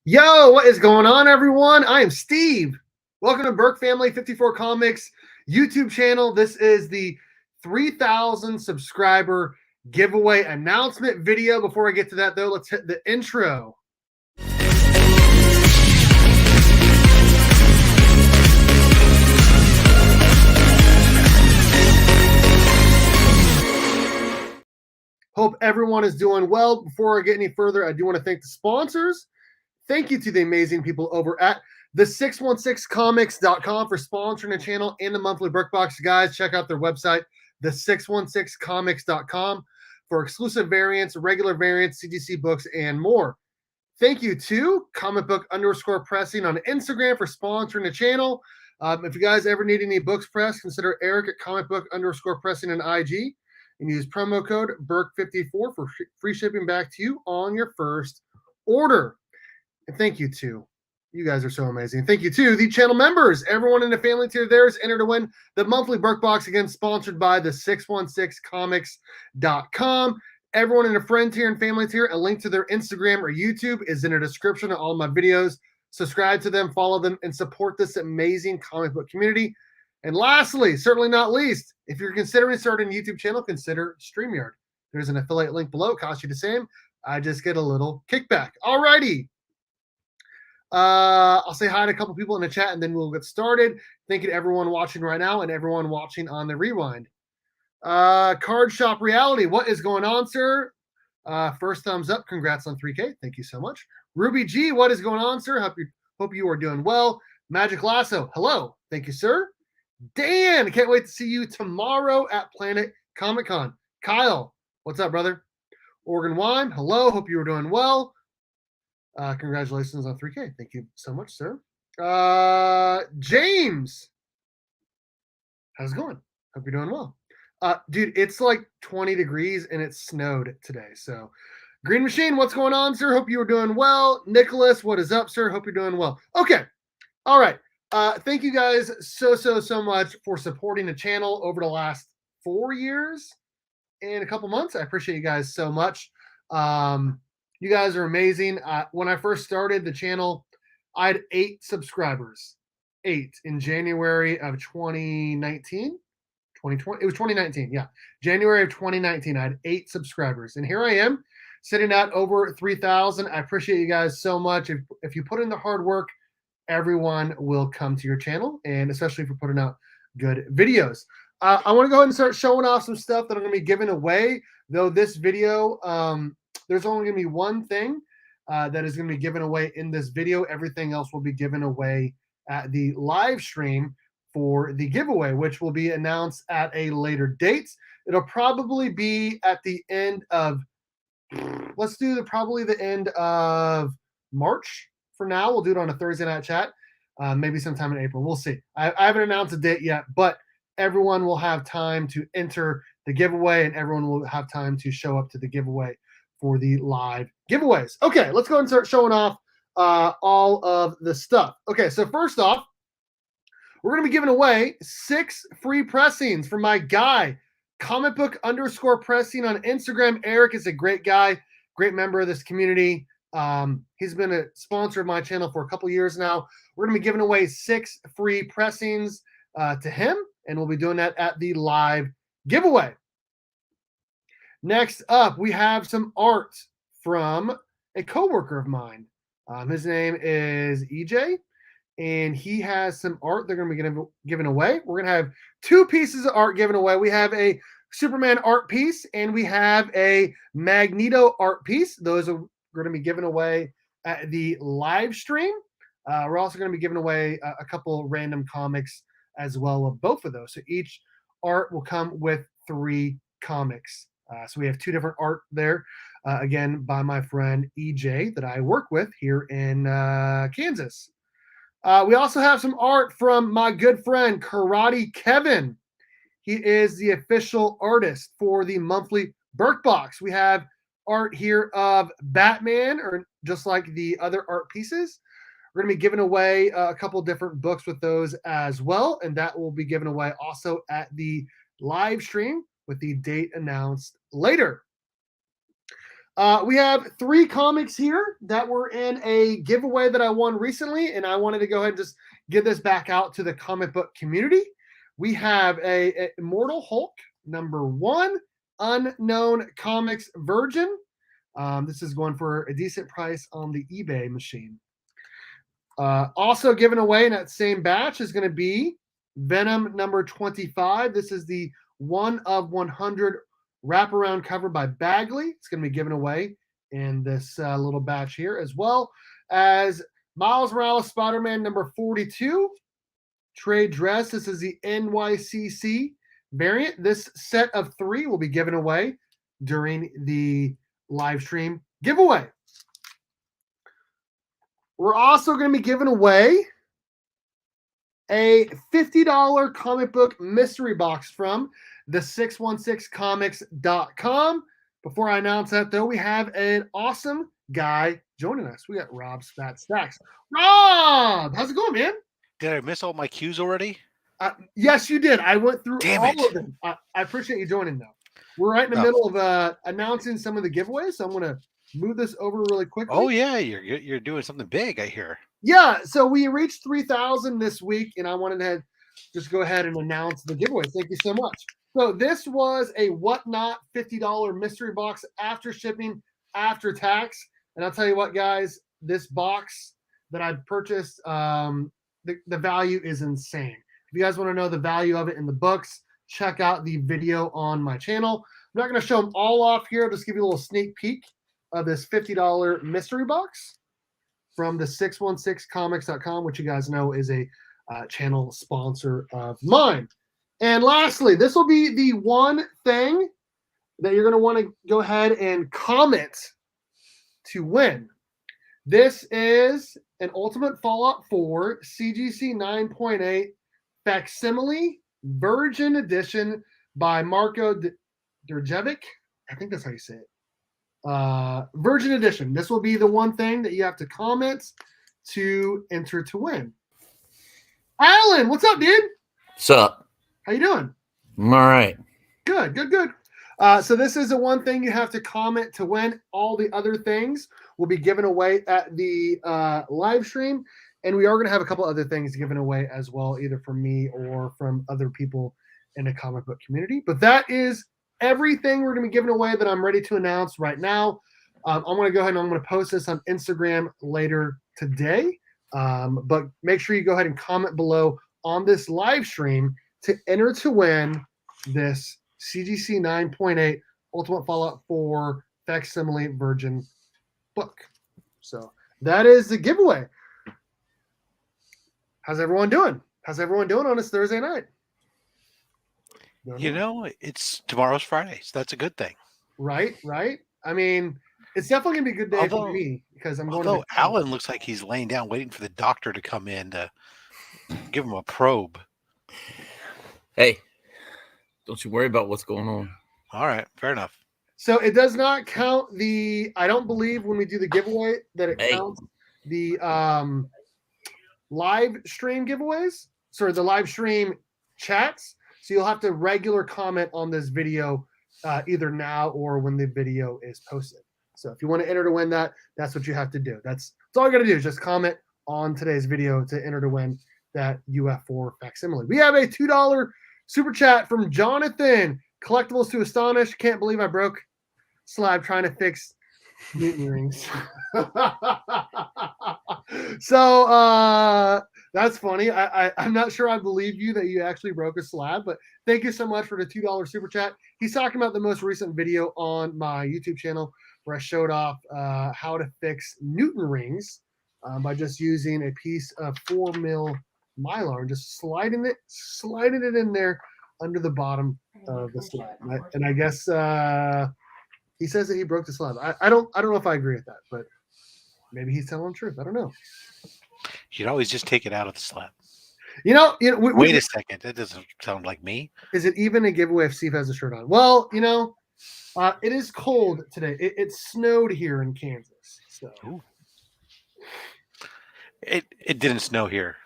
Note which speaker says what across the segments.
Speaker 1: Yo, what is going on, everyone? I am Steve. Welcome to Burke Family 54 Comics YouTube channel. This is the 3,000 subscriber giveaway announcement video. Before I get to that, though, let's hit the intro. Hope everyone is doing well. Before I get any further, I do want to thank the sponsors. Thank you to the amazing people over at the616comics.com for sponsoring the channel and the monthly Burke Box. Guys, check out their website, the616comics.com, for exclusive variants, regular variants, CGC books, and more. Thank you to comic_book_pressing on Instagram for sponsoring the channel. If you guys ever need any books pressed, consider Eric at comic_book_pressing on IG and use promo code BURK54 for free shipping back to you on your first order. And thank you to you guys are so amazing. Thank you to the channel members. Everyone in the family tier there is entered to win the monthly Burke Box, again sponsored by the 616comics.com. Everyone in the friend tier and family tier, a link to their Instagram or YouTube is in the description of all of my videos. Subscribe to them, follow them, and support this amazing comic book community. And lastly, certainly not least, if you're considering starting a YouTube channel, consider StreamYard. There's an affiliate link below. It costs you the same. I just get a little kickback. Alrighty. I'll say hi to a couple people in the chat, and then we'll get started. Thank you to everyone watching right now and everyone watching on the rewind. Card Shop Reality, what is going on, sir? First thumbs up. Congrats on 3K. Thank you so much. Ruby G, what is going on, sir? Hope you are doing well. Magic Lasso, hello. Thank you, sir. Dan, can't wait to see you tomorrow at Planet Comic Con. Kyle, what's up, brother? Oregon Wine, hello. Hope you are doing well. Congratulations on 3K. Thank you so much, sir. James, how's it going? Hope you're doing well. Dude, it's like 20 degrees and it snowed today. So, Green Machine, what's going on, sir? Hope you are doing well. Nicholas, what is up, sir? Hope you're doing well. Okay. All right. Thank you guys so much for supporting the channel over the last 4 years and a couple months. I appreciate you guys so much. You guys are amazing. When I first started the channel, I had 8 subscribers. 8 in January of 2019. 2020. It was 2019. Yeah. January of 2019. I had 8 subscribers. And here I am sitting at over 3,000. I appreciate you guys so much. If you put in the hard work, everyone will come to your channel, and especially if you're putting out good videos. I want to go ahead and start showing off some stuff that I'm going to be giving away. Though this video, there's only going to be one thing that is going to be given away in this video. Everything else will be given away at the live stream for the giveaway, which will be announced at a later date. It'll probably be at the end of, let's do probably the end of March. For now, we'll do it on a Thursday night chat, maybe sometime in April. We'll see. I haven't announced a date yet, but everyone will have time to enter the giveaway, and everyone will have time to show up to the giveaway for the live giveaways. Okay, let's go and start showing off all of the stuff. Okay, so first off, we're going to be giving away 6 free pressings from my guy, comic_book_pressing on Instagram. Eric is a great guy, great member of this community. He's been a sponsor of my channel for a couple years now. We're going to be giving away 6 free pressings to him, and we'll be doing that at the live giveaway. Next up, we have some art from a coworker of mine. His name is EJ, and he has some art they're going to be giving away. We're going to have 2 pieces of art given away. We have a Superman art piece, and we have a Magneto art piece. Those are going to be given away at the live stream. We're also going to be giving away a couple random comics as well of both of those. So each art will come with 3 comics. So we have 2 different art there, again, by my friend EJ that I work with here in Kansas. We also have some art from my good friend Karate Kevin. He is the official artist for the monthly Burke Box. We have art here of Batman, or just like the other art pieces. We're going to be giving away a couple different books with those as well, and that will be given away also at the live stream with the date announced later. We have 3 comics here that were in a giveaway that I won recently, and I wanted to go ahead and just give this back out to the comic book community. We have a Immortal Hulk #1, Unknown Comics Virgin. This is going for a decent price on the eBay machine. Also given away in that same batch is going to be Venom #25. This is the 1 of 100 wraparound cover by Bagley. It's going to be given away in this little batch here, as well as Miles Morales Spider-Man #42 trade dress. This is the NYCC variant. This set of 3 will be given away during the live stream giveaway. We're also going to be giving away a $50 comic book mystery box from the 616comics.com. Before I announce that, though, we have an awesome guy joining us. We got Rob Spat Stacks. Rob, how's it going, man?
Speaker 2: Did I miss all my cues already?
Speaker 1: Yes, you did. I went through
Speaker 2: Damn
Speaker 1: all
Speaker 2: it.
Speaker 1: of them. I appreciate you joining, though. We're right in the middle of announcing some of the giveaways, so I'm going to move this over really quickly.
Speaker 2: Oh, yeah, you're doing something big, I hear.
Speaker 1: Yeah, so we reached 3,000 this week, and I wanted to just go ahead and announce the giveaway. Thank you so much. So this was a Whatnot $50 mystery box after shipping, after tax. And I'll tell you what, guys, this box that I purchased, the value is insane. If you guys want to know the value of it in the books, check out the video on my channel. I'm not going to show them all off here. I'll just give you a little sneak peek of this $50 mystery box from the 616comics.com, which you guys know is a channel sponsor of mine. And lastly, this will be the one thing that you're going to want to go ahead and comment to win. This is an Ultimate Fallout 4 CGC 9.8 facsimile Virgin Edition by Marco Derjevic. I think that's how you say it. Virgin Edition. This will be the one thing that you have to comment to enter to win. Alan, what's up, dude?
Speaker 3: What's up?
Speaker 1: How you doing?
Speaker 3: I'm all right.
Speaker 1: Good. So this is the one thing you have to comment to win. All the other things will be given away at the live stream, and we are going to have a couple other things given away as well, either from me or from other people in the comic book community. But that is everything we're going to be giving away that I'm ready to announce right now. I'm going to go ahead and I'm going to post this on Instagram later today. But make sure you go ahead and comment below on this live stream to enter to win this CGC 9.8 Ultimate Fallout 4 facsimile Virgin book. So that is the giveaway. How's everyone doing? On this Thursday night?
Speaker 2: It's tomorrow's Friday, so that's a good thing.
Speaker 1: Right. I mean, it's definitely gonna be a good day for me because I'm going.
Speaker 2: Although Alan looks like he's laying down, waiting for the doctor to come in to give him a probe.
Speaker 3: Hey, don't you worry about what's going on.
Speaker 2: All right, fair enough.
Speaker 1: So it does not count I don't believe when we do the giveaway that it counts the live stream giveaways. Sorry, the live stream chats. So you'll have to regular comment on this video either now or when the video is posted. So if you want to enter to win that, that's what you have to do. That's all you got to do is just comment on today's video to enter to win that UF4 facsimile. We have a $2 super chat from Jonathan. Collectibles to astonish. Can't believe I broke slab trying to fix mutant rings. So that's funny. I'm not sure I believe you that you actually broke a slab, but thank you so much for the $2 super chat. He's talking about the most recent video on my YouTube channel where I showed off how to fix Newton rings by just using a piece of 4mm Mylar and just sliding it in there under the bottom of the slab. And I guess he says that he broke the slab. I don't know if I agree with that, but maybe he's telling the truth. I don't know.
Speaker 2: You'd always just take it out of the slab.
Speaker 1: Wait
Speaker 2: a second. That doesn't sound like me.
Speaker 1: Is it even a giveaway if Steve has a shirt on? Well, it is cold today. It snowed here in Kansas. So
Speaker 2: it didn't snow here.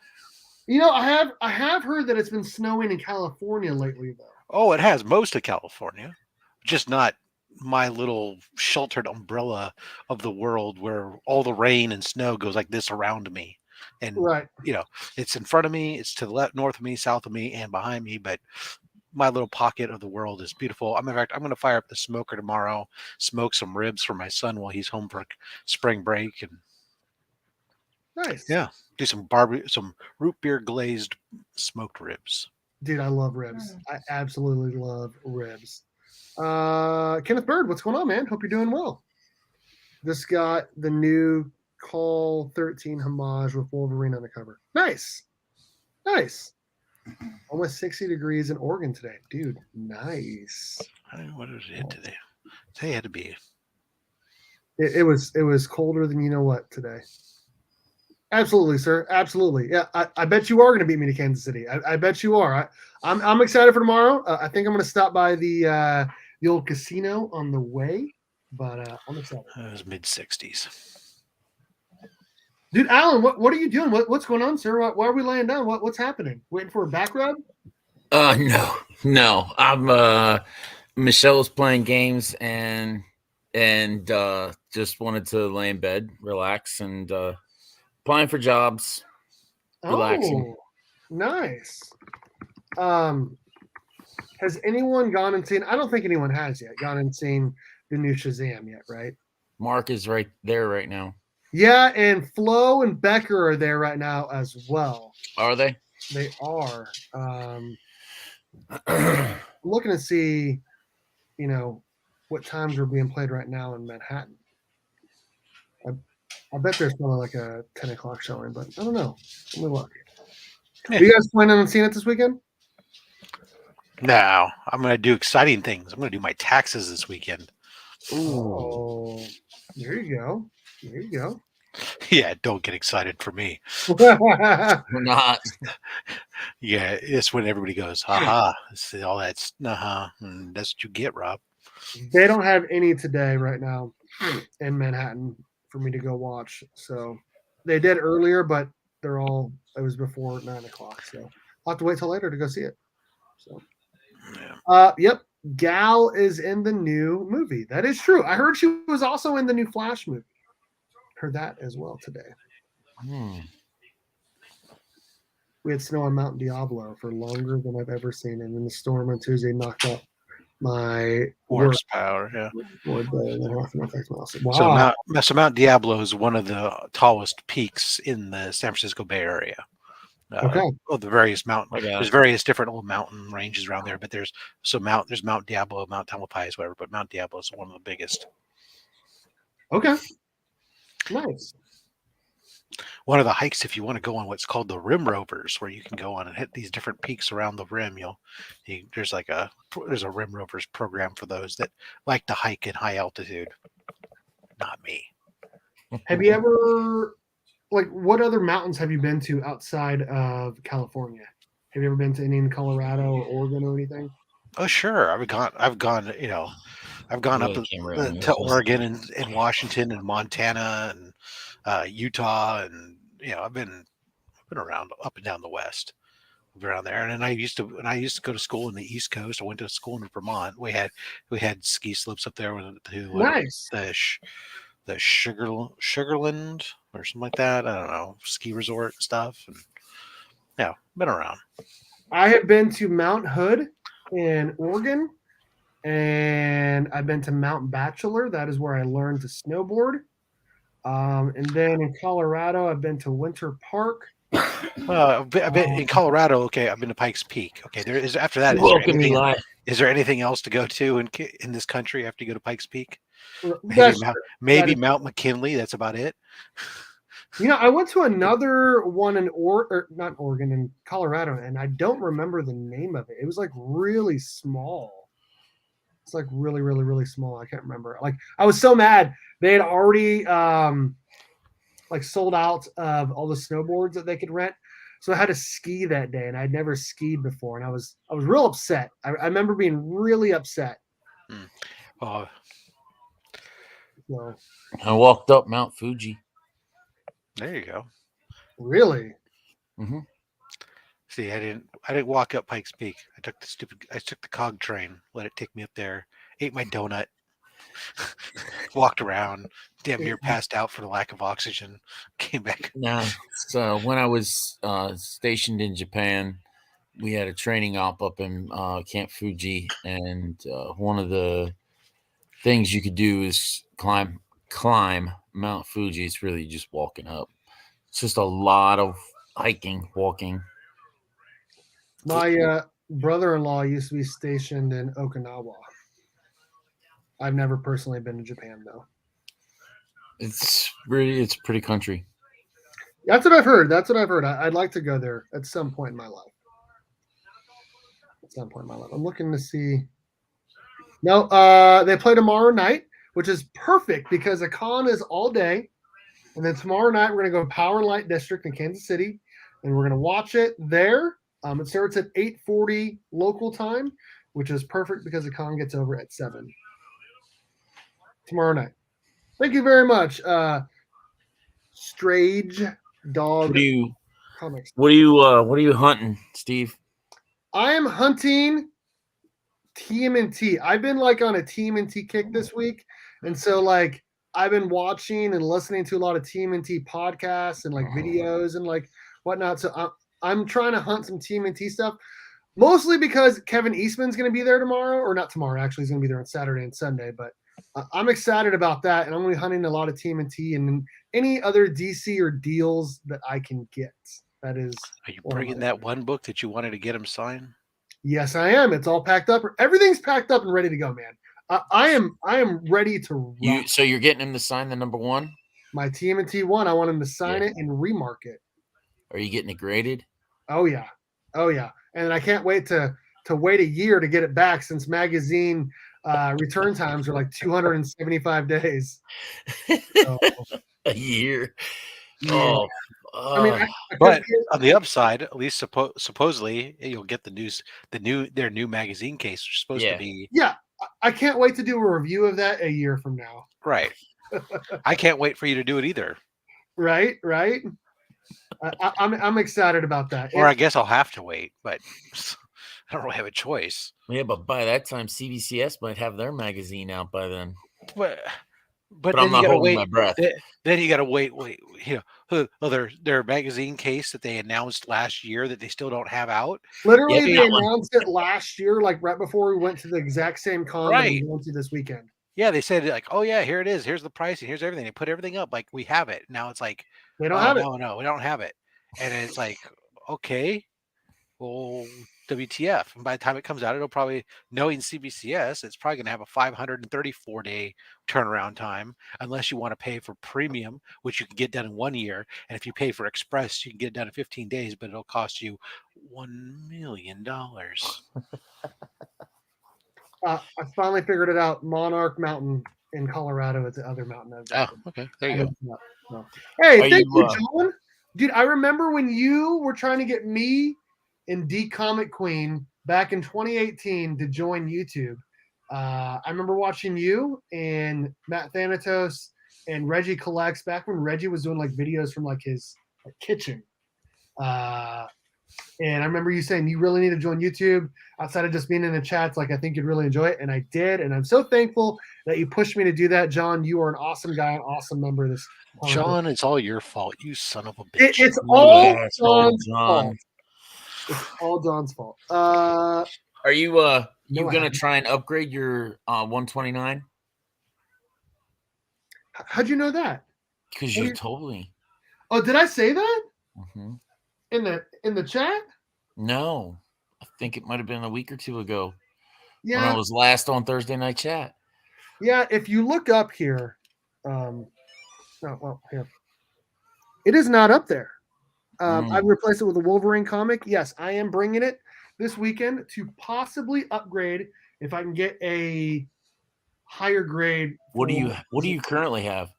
Speaker 1: I have heard that it's been snowing in California lately, though.
Speaker 2: Oh, it has most of California, just not my little sheltered umbrella of the world where all the rain and snow goes like this around me. And,
Speaker 1: Right.
Speaker 2: it's in front of me, it's to the left, north of me, south of me, and behind me. But my little pocket of the world is beautiful. In fact, I'm going to fire up the smoker tomorrow, smoke some ribs for my son while he's home for spring break, and
Speaker 1: Nice.
Speaker 2: yeah, do some root beer glazed smoked ribs.
Speaker 1: Dude, I love ribs. I absolutely love ribs. Kenneth Bird, what's going on, man? Hope you're doing well. Just got the new Call 13 homage with Wolverine on the cover. Nice. Nice. Almost 60 degrees in Oregon today. Dude, nice.
Speaker 2: I don't know what it hit today. Today had to be.
Speaker 1: It was colder than you know what today. Absolutely, sir. Absolutely. Yeah, I bet you are going to beat me to Kansas City. I bet you are. I'm excited for tomorrow. I think I'm going to stop by the old casino on the way, but I'm excited.
Speaker 2: It was mid-60s.
Speaker 1: Dude, Alan, what are you doing? What's going on, sir? Why are we laying down? What's happening? Waiting for a back rub?
Speaker 3: No. I'm Michelle's playing games and just wanted to lay in bed, relax, and applying for jobs, relaxing.
Speaker 1: Oh, nice. Has anyone gone and seen? I don't think anyone has yet gone and seen the new Shazam yet, right?
Speaker 3: Mark is right there right now.
Speaker 1: Yeah, and Flo and Becker are there right now as well.
Speaker 3: Are they?
Speaker 1: They are. Looking to see, what times are being played right now in Manhattan. I bet there's probably like a 10 o'clock showing, but I don't know. Let me look.
Speaker 2: Yeah.
Speaker 1: Are you guys planning on seeing it this weekend?
Speaker 2: No, I'm going to do exciting things. I'm going to do my taxes this weekend.
Speaker 1: Oh, there you go. There you go.
Speaker 2: Yeah, don't get excited for me.
Speaker 3: We're not.
Speaker 2: Yeah, it's when everybody goes, haha, see all that's, that's what you get, Rob.
Speaker 1: They don't have any today right now in Manhattan for me to go watch. So they did earlier, but it was before 9 o'clock. So I'll have to wait till later to go see it. So, yep. Gal is in the new movie. That is true. I heard she was also in the new Flash movie. Heard that as well today. We had snow on Mount Diablo for longer than I've ever seen, and then the storm on Tuesday knocked out my
Speaker 2: horsepower. Yeah.
Speaker 1: Wow.
Speaker 2: So Mount Diablo is one of the tallest peaks in the San Francisco Bay Area.
Speaker 1: Okay.
Speaker 2: Of the various mountain, there's various different old mountain ranges around there, but there's Mount Diablo, Mount Tamalpais, whatever. But Mount Diablo is one of the biggest.
Speaker 1: Okay. Nice.
Speaker 2: One of the hikes, if you want to go on what's called the Rim Rovers, where you can go on and hit these different peaks around the rim, there's a Rim Rovers program for those that like to hike in high altitude. Not me.
Speaker 1: Have you ever, what other mountains have you been to outside of California? Have you ever been to any in Colorado or Oregon or anything?
Speaker 2: Oh, sure. I've gone up to Oregon and Washington and Montana and Utah, and I've been around up and down the West, around there. And then I used to go to school in the East Coast. I went to school in Vermont. We had ski slopes up there
Speaker 1: Nice.
Speaker 2: The Sugarland or something like that. I don't know, ski resort stuff. And yeah, been around.
Speaker 1: I have been to Mount Hood in Oregon, and I've been to Mount Bachelor. That is where I learned to snowboard. And then in Colorado, I've been to Winter Park.
Speaker 2: I've been in Colorado. Okay, I've been to Pikes Peak. Okay, there is after that. Is there anything else to go to in this country after you go to Pikes Peak? Maybe Mount McKinley. That's about it.
Speaker 1: I went to another one not Oregon, in Colorado, and I don't remember the name of it. It was like really small. It's like really, really, really small. I can't remember. Like I was so mad. They had already sold out of all the snowboards that they could rent. So I had to ski that day, and I'd never skied before, and I was real upset. I remember being really upset.
Speaker 2: Oh.
Speaker 1: So,
Speaker 3: I walked up Mount Fuji.
Speaker 2: There you go.
Speaker 1: Really?
Speaker 3: Mm-hmm.
Speaker 2: See, I didn't walk up Pikes Peak. I took the cog train, let it take me up there, ate my donut, Walked around, damn near passed out for the lack of oxygen. Came back.
Speaker 3: Nah. So when I was stationed in Japan, we had a training op up in Camp Fuji, and one of the things you could do is climb Mount Fuji. It's really just walking up. It's just a lot of hiking, walking.
Speaker 1: My brother-in-law used to be stationed in Okinawa. I've never personally been to Japan though.
Speaker 3: It's pretty country.
Speaker 1: That's what I've heard. I'd like to go there at some point in my life. I'm looking to see. No, they play tomorrow night, which is perfect because the con is all day. And then tomorrow night, we're going to go Power and Light District in Kansas City, and we're going to watch it there. It starts at 8:40 local time, which is perfect because the con gets over at 7 tomorrow night. Thank you very much, Strange Dog Comics.
Speaker 3: What are you hunting, Steve?
Speaker 1: I am hunting TMNT. I've been like on a TMNT kick this week, and so like I've been watching and listening to a lot of TMNT podcasts and like videos and like whatnot. So I'm trying to hunt some TMNT stuff, mostly because Kevin Eastman's going to be there tomorrow, or not tomorrow. Actually, he's going to be there on Saturday and Sunday. But I'm excited about that, and I'm going to be hunting a lot of TMNT and any other DC or deals that I can get. That is.
Speaker 2: Are you bringing that one book that you wanted to get him signed?
Speaker 1: Yes, I am. It's all packed up. Everything's packed up and ready to go, man. I am ready to rock.
Speaker 3: So you're getting him to sign the number 1?
Speaker 1: My TMNT 1. I want him to sign it and remark it.
Speaker 3: Are you getting it graded?
Speaker 1: Oh yeah. And I can't wait to wait a year to get it back, since magazine return times are like 275 days. So,
Speaker 3: a year.
Speaker 1: Yeah.
Speaker 3: Oh.
Speaker 1: I mean,
Speaker 2: but on the upside, at least supposedly you'll get their new magazine case, which is supposed to be.
Speaker 1: Yeah, I can't wait to do a review of that a year from now.
Speaker 2: Right. I can't wait for you to do it either.
Speaker 1: Right. I'm excited about that.
Speaker 2: Or I guess I'll have to wait, but I don't really have a choice.
Speaker 3: Yeah, but by that time, CBCS might have their magazine out by then.
Speaker 2: But
Speaker 3: I'm not holding my breath.
Speaker 2: Then you got to wait. You know, their magazine case that they announced last year that they still don't have out.
Speaker 1: Literally, they announced it last year, like right before we went to the exact same con that we went to this weekend.
Speaker 2: Yeah, they said like, oh yeah, here it is. Here's the pricing. Here's everything. They put everything up like we have it. Now it's like
Speaker 1: they don't have it.
Speaker 2: No, we don't have it. And it's like, okay, well, WTF. And by the time it comes out, it'll probably, knowing CBCS, it's probably going to have a 534-day turnaround time, unless you want to pay for premium, which you can get done in 1 year. And if you pay for express, you can get it done in 15 days, but it'll cost you $1 million.
Speaker 1: I finally figured it out. Monarch Mountain in Colorado is the other mountain.
Speaker 2: Okay. There you go.
Speaker 1: No. Hey, thank you, John. Dude, I remember when you were trying to get me and D Comic Queen back in 2018 to join YouTube. I remember watching you and Matt Thanatos and Reggie Collects back when Reggie was doing like videos from like his kitchen. And I remember you saying you really need to join YouTube outside of just being in the chats. Like, I think you'd really enjoy it. And I did. And I'm so thankful that you pushed me to do that, John. You are an awesome guy, an awesome member of this.
Speaker 2: John, it's all your fault. You son of a bitch.
Speaker 1: It's all John's fault. It's all John's fault.
Speaker 3: Are you gonna try and upgrade your 129?
Speaker 1: How'd you know that?
Speaker 3: Because you told me.
Speaker 1: Oh, did I say that?
Speaker 3: Mm-hmm.
Speaker 1: In the chat?
Speaker 3: No, I think it might have been a week or two ago.
Speaker 1: Yeah,
Speaker 3: when I was last on Thursday Night Chat.
Speaker 1: Yeah, if you look up here, here, it is not up there. I've replaced it with a Wolverine comic. Yes, I am bringing it this weekend to possibly upgrade if I can get a higher grade.
Speaker 3: What do you currently have?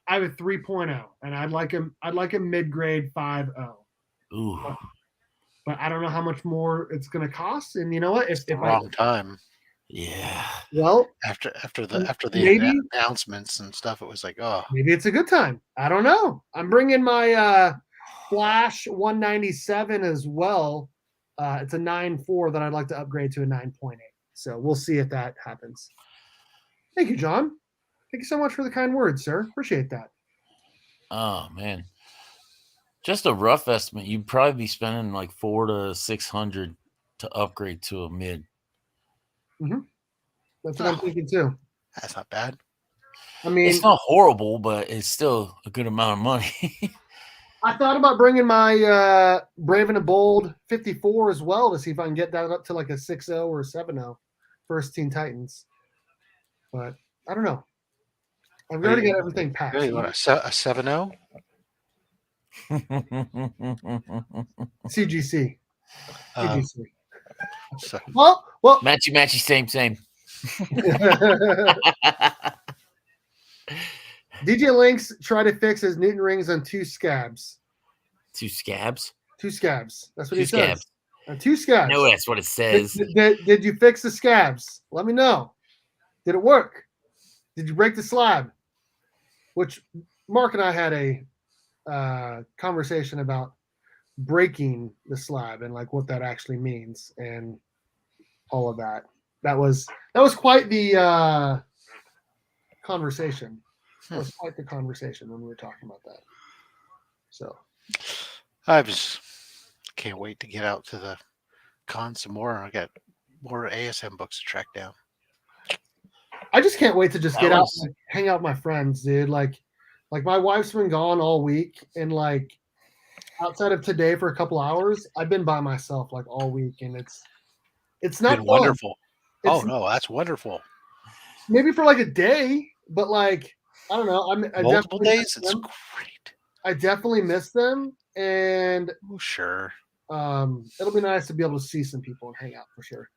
Speaker 1: I have a 3.0, and I'd like a mid-grade 5.0.
Speaker 3: Ooh.
Speaker 1: But I don't know how much more it's going to cost. And you know what? If
Speaker 2: wrong time.
Speaker 3: Yeah.
Speaker 1: Well,
Speaker 2: after the announcements and stuff, it was like, oh,
Speaker 1: maybe it's a good time. I don't know. I'm bringing my Flash 197 as well. It's a 9.4 that I'd like to upgrade to a 9.8. So we'll see if that happens. Thank you, John. Thank you so much for the kind words, sir. Appreciate that.
Speaker 3: Oh man, just a rough estimate. You'd probably be spending like $400 to $600 to upgrade to a mid.
Speaker 1: That's what I'm thinking too.
Speaker 2: That's not bad.
Speaker 1: I mean,
Speaker 3: It's not horrible, but it's still a good amount of money.
Speaker 1: I thought about bringing my Brave and the Bold 54 as well to see if I can get that up to like a 6.0 or a 7.0 first Teen Titans. But I don't know. I've already got everything packed.
Speaker 2: Really, what, a 7.0?
Speaker 1: CGC. CGC.
Speaker 2: So,
Speaker 1: Well.
Speaker 3: Matchy, same.
Speaker 1: DJ Links try to fix his Newton rings on 2 scabs.
Speaker 3: 2 scabs?
Speaker 1: 2 scabs. That's what
Speaker 3: 2
Speaker 1: he
Speaker 3: scabs.
Speaker 1: says. 2 scabs.
Speaker 3: No, that's what it says.
Speaker 1: Did you fix the scabs? Let me know. Did it work? Did you break the slab? Which Mark and I had a conversation about breaking the slab and like what that actually means and all of that. That was quite the conversation. That was quite the conversation when we were talking about that. So
Speaker 2: I just can't wait to get out to the con some more. I got more ASM books to track down.
Speaker 1: I just can't wait to just get out and hang out with my friends, dude. Like my wife's been gone all week, and like outside of today for a couple hours, I've been by myself like all week, and it's not
Speaker 2: been wonderful.
Speaker 1: It's,
Speaker 2: no, that's wonderful.
Speaker 1: Maybe for like a day, but like I don't know. I
Speaker 2: multiple days. It's great.
Speaker 1: I definitely miss them, and
Speaker 2: sure.
Speaker 1: It'll be nice to be able to see some people and hang out for sure.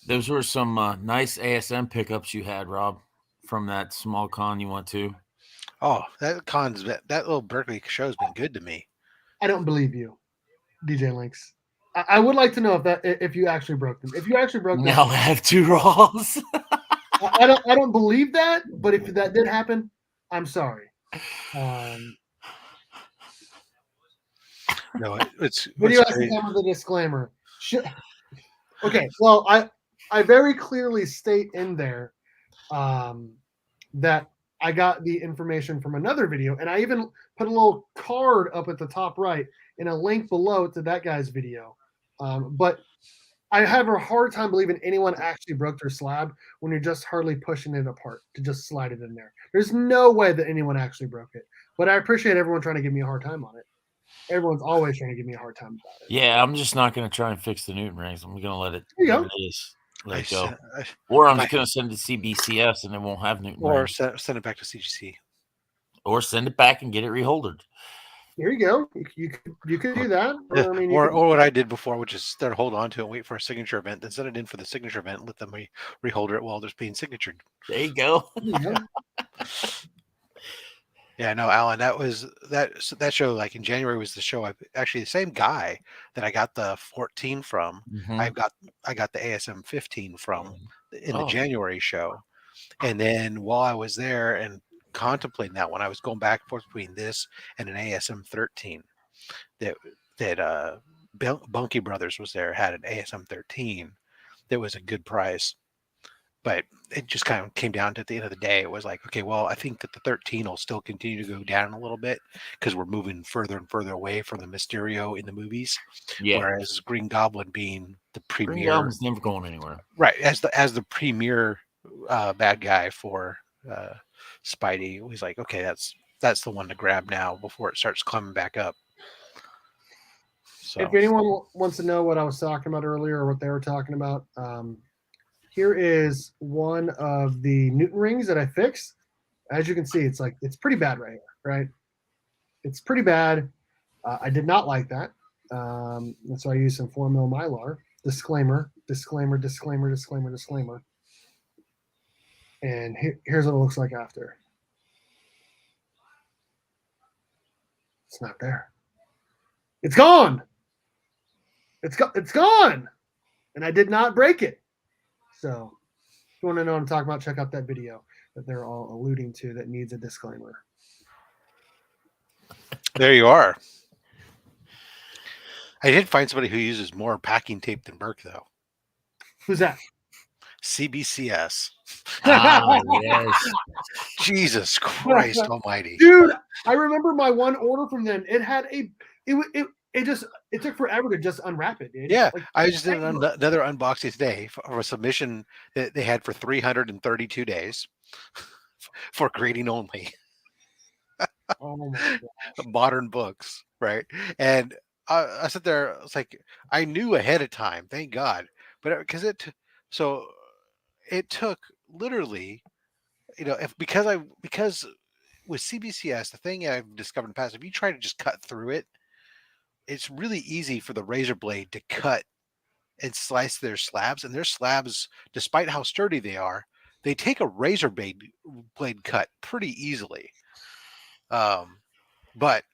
Speaker 3: Those were some nice ASM pickups you had, Rob, from that small con you went to.
Speaker 2: Oh, that little Berkeley show's been good to me.
Speaker 1: I don't believe you, DJ Links. I would like to know if you actually broke them. If you actually broke them,
Speaker 3: now I have 2 Raws.
Speaker 1: I don't believe that, but if that did happen, I'm sorry.
Speaker 2: No, it's
Speaker 1: video has to come with a disclaimer. Okay, well, I very clearly state in there that I got the information from another video, and I even put a little card up at the top right and a link below to that guy's video. But I have a hard time believing anyone actually broke their slab when you're just hardly pushing it apart to just slide it in there. There's no way that anyone actually broke it. But I appreciate everyone trying to give me a hard time on it. Everyone's always trying to give me a hard time about it.
Speaker 3: Yeah, I'm just not going to try and fix the Newton rings. I'm going to let it is. Let it go. Or I'm just going to send it to CBCS and it won't have Newton rings.
Speaker 2: Or send it back to CGC.
Speaker 3: Or send it back and get it reholdered.
Speaker 1: There you go. You could do that.
Speaker 2: Or what I did before, which is instead of hold on to it and wait for a signature event, then send it in for the signature event and let them reholder it while there's being signatured.
Speaker 3: There you go.
Speaker 2: Yeah, no, Alan, that show, like in January was the show. Actually the same guy that I got the 14 from.
Speaker 3: Mm-hmm.
Speaker 2: I got the ASM 15 from in the January show. And then while I was there and contemplating that one, I was going back and forth between this and an ASM 13 that Bunky Brothers was there, had an ASM 13 that was a good price. But it just kind of came down to, at the end of the day, it was like, okay, well, I think that the 13 will still continue to go down a little bit because we're moving further and further away from the Mysterio in the movies. Yeah. Whereas Green Goblin being the premier,
Speaker 3: Green Goblin's never going anywhere.
Speaker 2: Right, as the premier bad guy for Spidey, it was like, okay, that's the one to grab now before it starts climbing back up. So,
Speaker 1: if anyone wants to know what I was talking about earlier or what they were talking about, here is one of the Newton rings that I fixed. As you can see, it's pretty bad right here, right? It's pretty bad. I did not like that. And so I used some 4mm Mylar. Disclaimer. And here's what it looks like after. It's not there. It's gone. It's gone. And I did not break it. So if you want to know what I'm talking about, check out that video that they're all alluding to that needs a disclaimer.
Speaker 2: There you are. I did find somebody who uses more packing tape than Burke, though.
Speaker 1: Who's that?
Speaker 2: CBCS.
Speaker 3: Yes.
Speaker 2: Jesus Christ Almighty!
Speaker 1: Dude, I remember my one order from them. It had it took forever to just unwrap it, dude.
Speaker 2: Yeah,
Speaker 1: Like,
Speaker 2: I just did another unboxing today for a submission that they had for 332 days for grading only.
Speaker 1: oh my gosh.
Speaker 2: Modern books, right? And I sit there. It's like I knew ahead of time, thank God, but because so it took literally, if because with CBCS, the thing I've discovered in the past, if you try to just cut through it, it's really easy for the razor blade to cut and slice their slabs, and their slabs, despite how sturdy they are, they take a razor blade cut pretty easily. But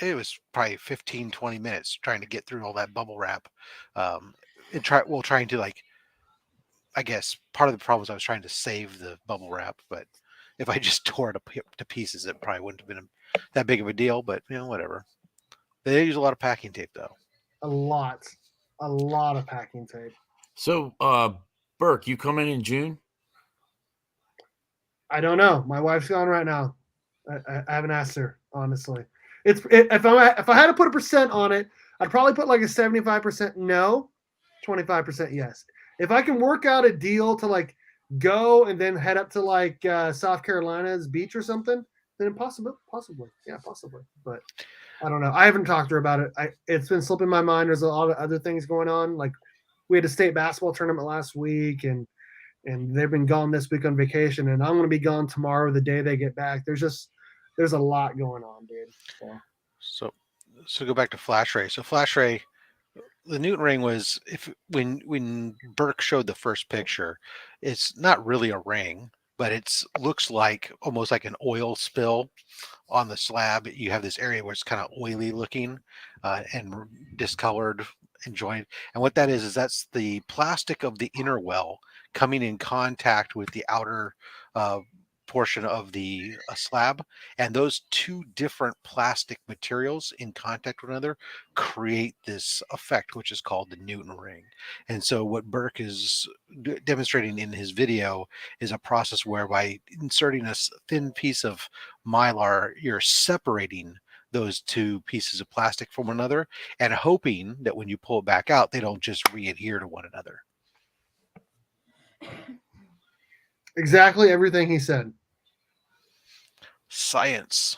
Speaker 2: it was probably 15, 20 minutes trying to get through all that bubble wrap. And trying to, like, I guess part of the problem was I was trying to save the bubble wrap, but if I just tore it to pieces, it probably wouldn't have been that big of a deal, but whatever. They use a lot of packing tape though.
Speaker 1: A lot of packing tape.
Speaker 3: So, Burke, you coming in June?
Speaker 1: I don't know. My wife's gone right now. I haven't asked her, honestly. If I had to put a percent on it, I'd probably put like a 75% no, 25% yes. If I can work out a deal to like go and then head up to like South Carolina's beach or something, then possibly, yeah, possibly. But I don't know. I haven't talked to her about it. It's been slipping my mind. There's a lot of other things going on. Like we had a state basketball tournament last week, and they've been gone this week on vacation, and I'm going to be gone tomorrow, the day they get back. There's a lot going on, dude.
Speaker 2: So go back to Flash Ray. So Flash Ray, the Newton ring was, when Burke showed the first picture, it's not really a ring, but looks like almost like an oil spill on the slab. You have this area where it's kind of oily looking and discolored and jointed. And what that is that's the plastic of the inner well coming in contact with the outer portion of the slab, and those two different plastic materials in contact with one another create this effect, which is called the Newton ring. And so what Burke is demonstrating in his video is a process whereby inserting a thin piece of mylar, you're separating those two pieces of plastic from one another and hoping that when you pull it back out, they don't just re-adhere to one another.
Speaker 1: Exactly everything he said.
Speaker 2: Science.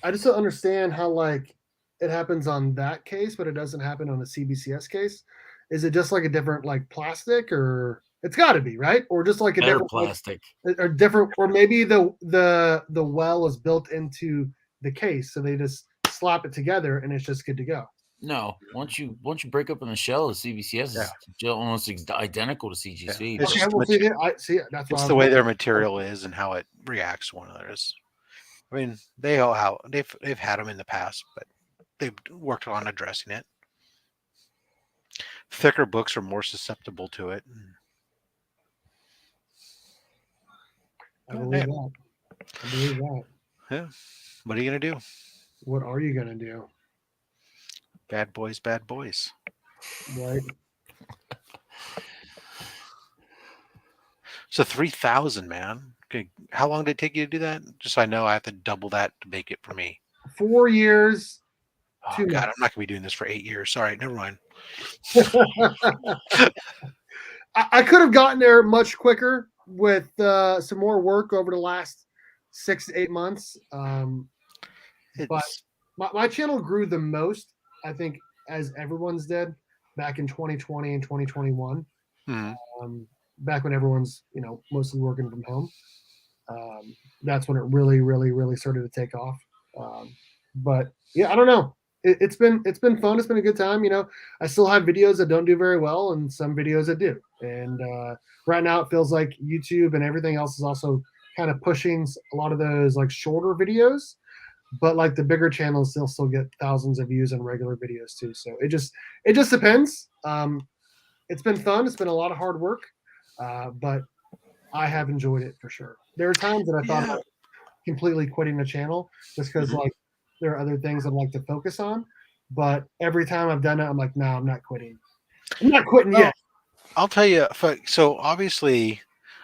Speaker 1: I just don't understand how like it happens on that case, but it doesn't happen on the CBCS case. Is it just like a different like plastic, or it's got to be right, or just like a
Speaker 3: Better
Speaker 1: different
Speaker 3: plastic?
Speaker 1: or different, or maybe the well is built into the case, so they just slap it together and it's just good to go.
Speaker 3: No, once you break up in the shell, the CBCS is almost identical to CGC.
Speaker 2: Yeah. It's
Speaker 1: Okay,
Speaker 2: just
Speaker 1: well, see, I see it. That's
Speaker 2: it's the way their material is and how it reacts to one another. I mean, they've had them in the past, but they've worked on addressing it. Thicker books are more susceptible to it.
Speaker 1: I believe that. I believe that.
Speaker 2: Yeah. What are you gonna do?
Speaker 1: What are you gonna do?
Speaker 2: Bad boys, bad boys.
Speaker 1: Right.
Speaker 2: So 3,000, man. Okay. How long did it take you to do that? Just so I know I have to double that to make it for me.
Speaker 1: 4 years.
Speaker 2: Oh,
Speaker 1: 2
Speaker 2: God,
Speaker 1: months.
Speaker 2: I'm not gonna be doing this for 8 years. Sorry, never mind.
Speaker 1: I could have gotten there much quicker with some more work over the last 6 to 8 months. But my channel grew the most, I think, as everyone's did back in 2020 and 2021. Back when everyone's mostly working from home. That's when it really, really, really started to take off. But yeah, I don't know. It's been fun. It's been a good time. I still have videos that don't do very well and some videos that do. And right now it feels like YouTube and everything else is also kind of pushing a lot of those like shorter videos, but like the bigger channels still get thousands of views on regular videos too. So it just depends. It's been fun. It's been a lot of hard work, but I have enjoyed it for sure. There are times that I thought about completely quitting the channel just because like there are other things I'd like to focus on. But every time I've done it, I'm like, no, I'm not quitting. I'm not quitting yet.
Speaker 2: I'll tell you. So obviously,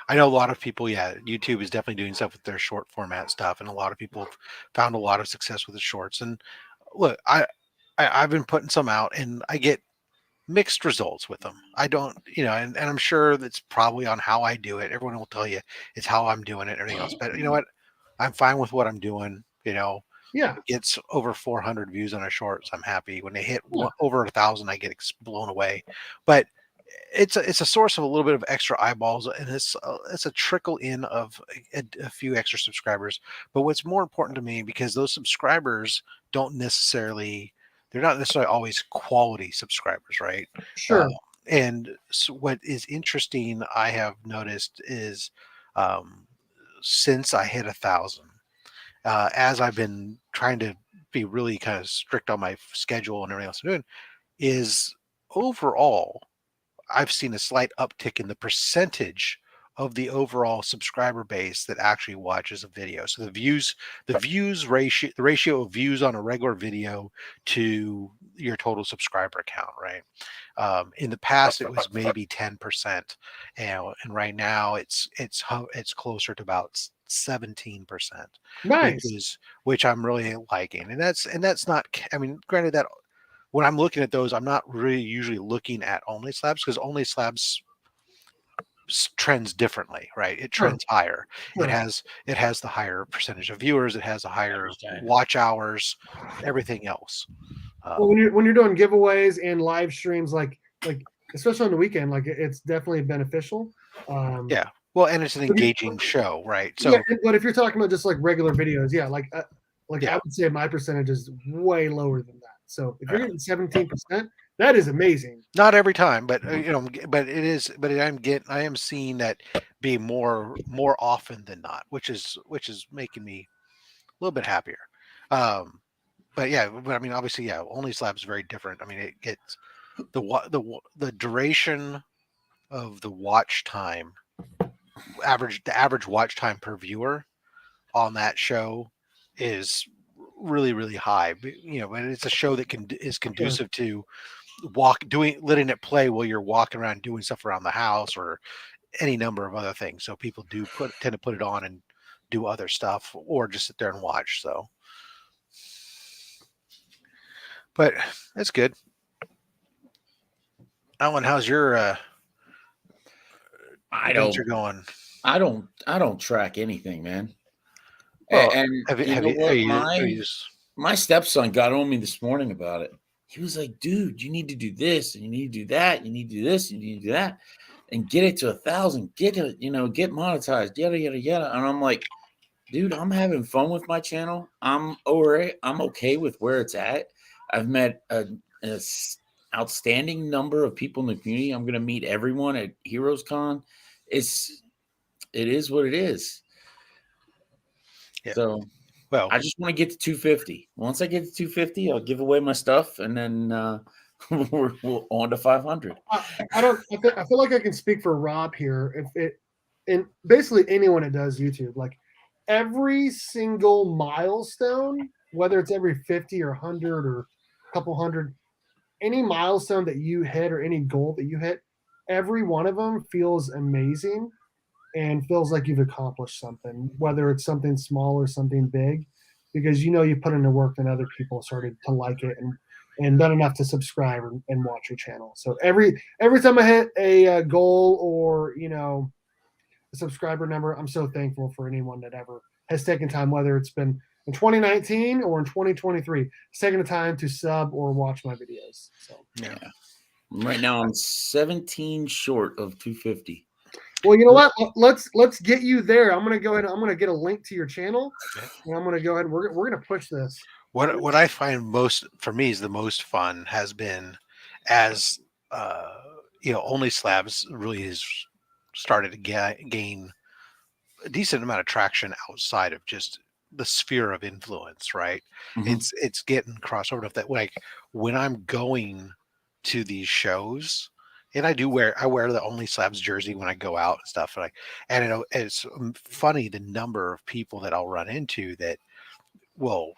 Speaker 2: I know a lot of people. Yeah, YouTube is definitely doing stuff with their short format stuff, and a lot of people have found a lot of success with the shorts. And look, I've been putting some out, and I get mixed results with them. I don't, and I'm sure that's probably on how I do it. Everyone will tell you it's how I'm doing it, and everything else. But you know what? I'm fine with what I'm doing.
Speaker 1: Yeah.
Speaker 2: It gets over 400 views on our shorts. I'm happy. When they hit
Speaker 1: Yeah.
Speaker 2: over 1,000, I get blown away. But it's a source of a little bit of extra eyeballs, and it's a trickle in of a few extra subscribers. But what's more important to me, because those subscribers don't necessarily they're not necessarily always quality subscribers, right? Uh,
Speaker 1: Sure.
Speaker 2: and so what is interesting, I have noticed, is um, since I hit 1,000, as I've been trying to be really kind of strict on my schedule and everything else I'm doing, is overall I've seen a slight uptick in the percentage of the overall subscriber base that actually watches a video. So the ratio of views on a regular video to your total subscriber count, right? In the past, it was maybe 10%, and right now it's closer to about 17%, which
Speaker 1: Nice.
Speaker 2: is which I'm really liking, and that's not. I mean, granted that when I'm looking at those, I'm not really usually looking at only slabs, because only slabs trends differently, right? It
Speaker 1: Sure.
Speaker 2: trends higher. It
Speaker 1: Sure.
Speaker 2: has the higher percentage of viewers. It has a higher
Speaker 3: Average time.
Speaker 2: watch hours, everything else.
Speaker 1: Well, when you're doing giveaways and live streams, like especially on the weekend, like it's definitely beneficial.
Speaker 2: Yeah. Well, and it's an
Speaker 1: But
Speaker 2: engaging show, right?
Speaker 1: yeah,
Speaker 2: So
Speaker 1: but if you're talking about just like regular videos, yeah, like I
Speaker 2: yeah,
Speaker 1: would say my percentage is way lower than that. So if you're
Speaker 2: yeah.
Speaker 1: getting 17%, that is amazing.
Speaker 2: Not every time, but but it is. But I am seeing that be more often than not, which is making me a little bit happier. Um, but yeah, but I mean, obviously, yeah, only slabs very different. I mean, it gets the duration of the watch time, the average watch time per viewer on that show is really high. But it's a show that is
Speaker 1: Sure.
Speaker 2: conducive to letting it play while you're walking around doing stuff around the house or any number of other things. So people tend to put it on and do other stuff, or just sit there and watch. So, but that's good. Alan, how's your
Speaker 3: I
Speaker 2: adventure
Speaker 3: don't.
Speaker 2: going?
Speaker 3: I don't track anything, man.
Speaker 2: Well,
Speaker 3: And
Speaker 2: have you
Speaker 3: you
Speaker 2: have
Speaker 3: know
Speaker 2: you are
Speaker 3: what?
Speaker 2: you, are
Speaker 3: My
Speaker 2: you just
Speaker 3: my stepson got on me this morning about it. He was like, "Dude, you need to do this, and you need to do that. You need to do this, and you need to do that, and get it to 1,000. Get it, get monetized. Yada yada yada." And I'm like, "Dude, I'm having fun with my channel. I'm all right. I'm okay with where it's at. I've met outstanding number of people in the community. I'm going to meet everyone at Heroes Con. It is what it is.
Speaker 2: yeah?
Speaker 3: So
Speaker 2: Well,
Speaker 3: I just want to get to 250. Once I get to 250, I'll give away my stuff, and then we're on to 500.
Speaker 1: I don't. I feel like I can speak for Rob here. If it and basically anyone that does YouTube, like every single milestone, whether it's every 50 or 100 or a couple hundred, any milestone that you hit or any goal that you hit, every one of them feels amazing and feels like you've accomplished something, whether it's something small or something big, because you put in the work and other people started to like it and done enough to subscribe and watch your channel. So every time I hit a goal or a subscriber number, I'm so thankful for anyone that ever has taken time, whether it's been in 2019 or in 2023, has taken the time to sub or watch my videos. So
Speaker 2: yeah.
Speaker 3: Right now, I'm 17 short of 250.
Speaker 1: well, you know what? Let's get you there. I'm gonna go ahead. I'm gonna get a link to your channel,
Speaker 2: Yeah.
Speaker 1: and I'm gonna go ahead. We're gonna push this.
Speaker 2: What I find most for me is the most fun has been as only slabs really has started to gain a decent amount of traction outside of just the sphere of influence, right?
Speaker 3: Mhm.
Speaker 2: It's getting crossed over enough that, like, when I'm going to these shows, and I wear the Only Slabs jersey when I go out and stuff, it's funny the number of people that I'll run into that will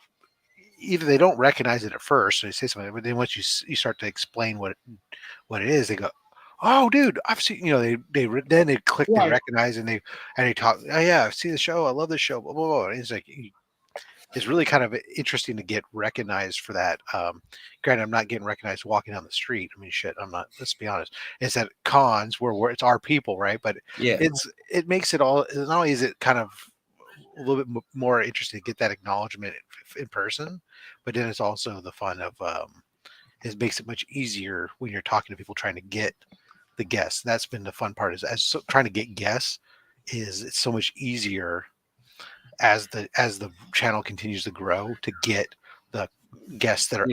Speaker 2: either they don't recognize it at first, so they say something, but then once you start to explain what it is, they go, Oh, dude, I've seen. Then they click, they
Speaker 1: Right.
Speaker 2: recognize, and they talk. Oh yeah, I've seen the show. I love this show. Blah blah blah. And it's like it's really kind of interesting to get recognized for that. Granted, I'm not getting recognized walking down the street. I mean, shit, I'm not. Let's be honest. It's at cons where it's our people, right? But
Speaker 3: Yeah.
Speaker 2: it makes it all. Not only is it kind of a little bit more interesting to get that acknowledgement in person, but then it's also the fun of it makes it much easier when you're talking to people trying to get the guests. That's been the fun part is trying to get guests is it's so much easier as the channel continues to grow to get the guests that are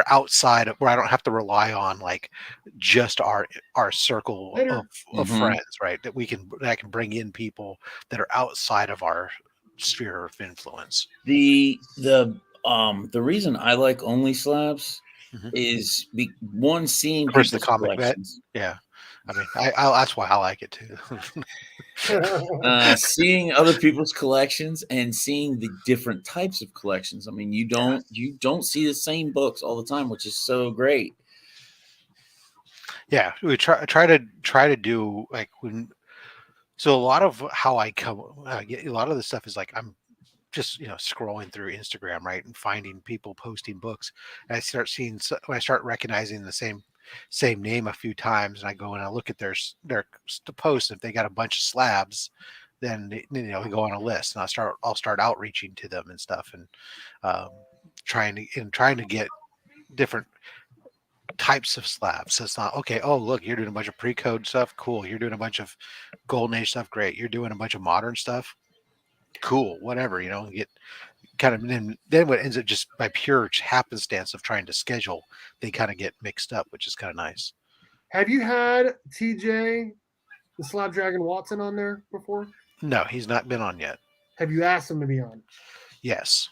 Speaker 2: outside of where I don't have to rely on like just our circle
Speaker 1: Later.
Speaker 2: of friends, right? That I can bring in people that are outside of our sphere of influence.
Speaker 3: The reason I like Only Slabs
Speaker 2: Mhm.
Speaker 3: is one, seeing
Speaker 2: Chris the
Speaker 3: people's
Speaker 2: comic vet.
Speaker 3: collections.
Speaker 2: Yeah. I mean, that's why I like it too.
Speaker 3: Seeing other people's collections and seeing the different types of collections. I mean, you don't see the same books all the time, which is so great.
Speaker 2: Yeah, we try to do like when. So a lot of how I come, a lot of the stuff is like I'm just scrolling through Instagram, right, and finding people posting books, and I start seeing when I start recognizing the same name a few times, and I go and I look at their posts. If they got a bunch of slabs, then we go on a list, and I'll start outreaching to them and stuff, and trying to get different types of slabs. So it's not okay. Oh, look, you're doing a bunch of pre-code stuff. Cool. You're doing a bunch of golden age stuff. Great. You're doing a bunch of modern stuff. Cool. Whatever. Get kind of then what ends up just by pure happenstance of trying to schedule, they kind of get mixed up, which is kind of nice.
Speaker 1: Have you had TJ, the Slab Dragon Watson, on there before?
Speaker 2: No, he's not been on yet.
Speaker 1: Have you asked him to be on?
Speaker 2: Yes.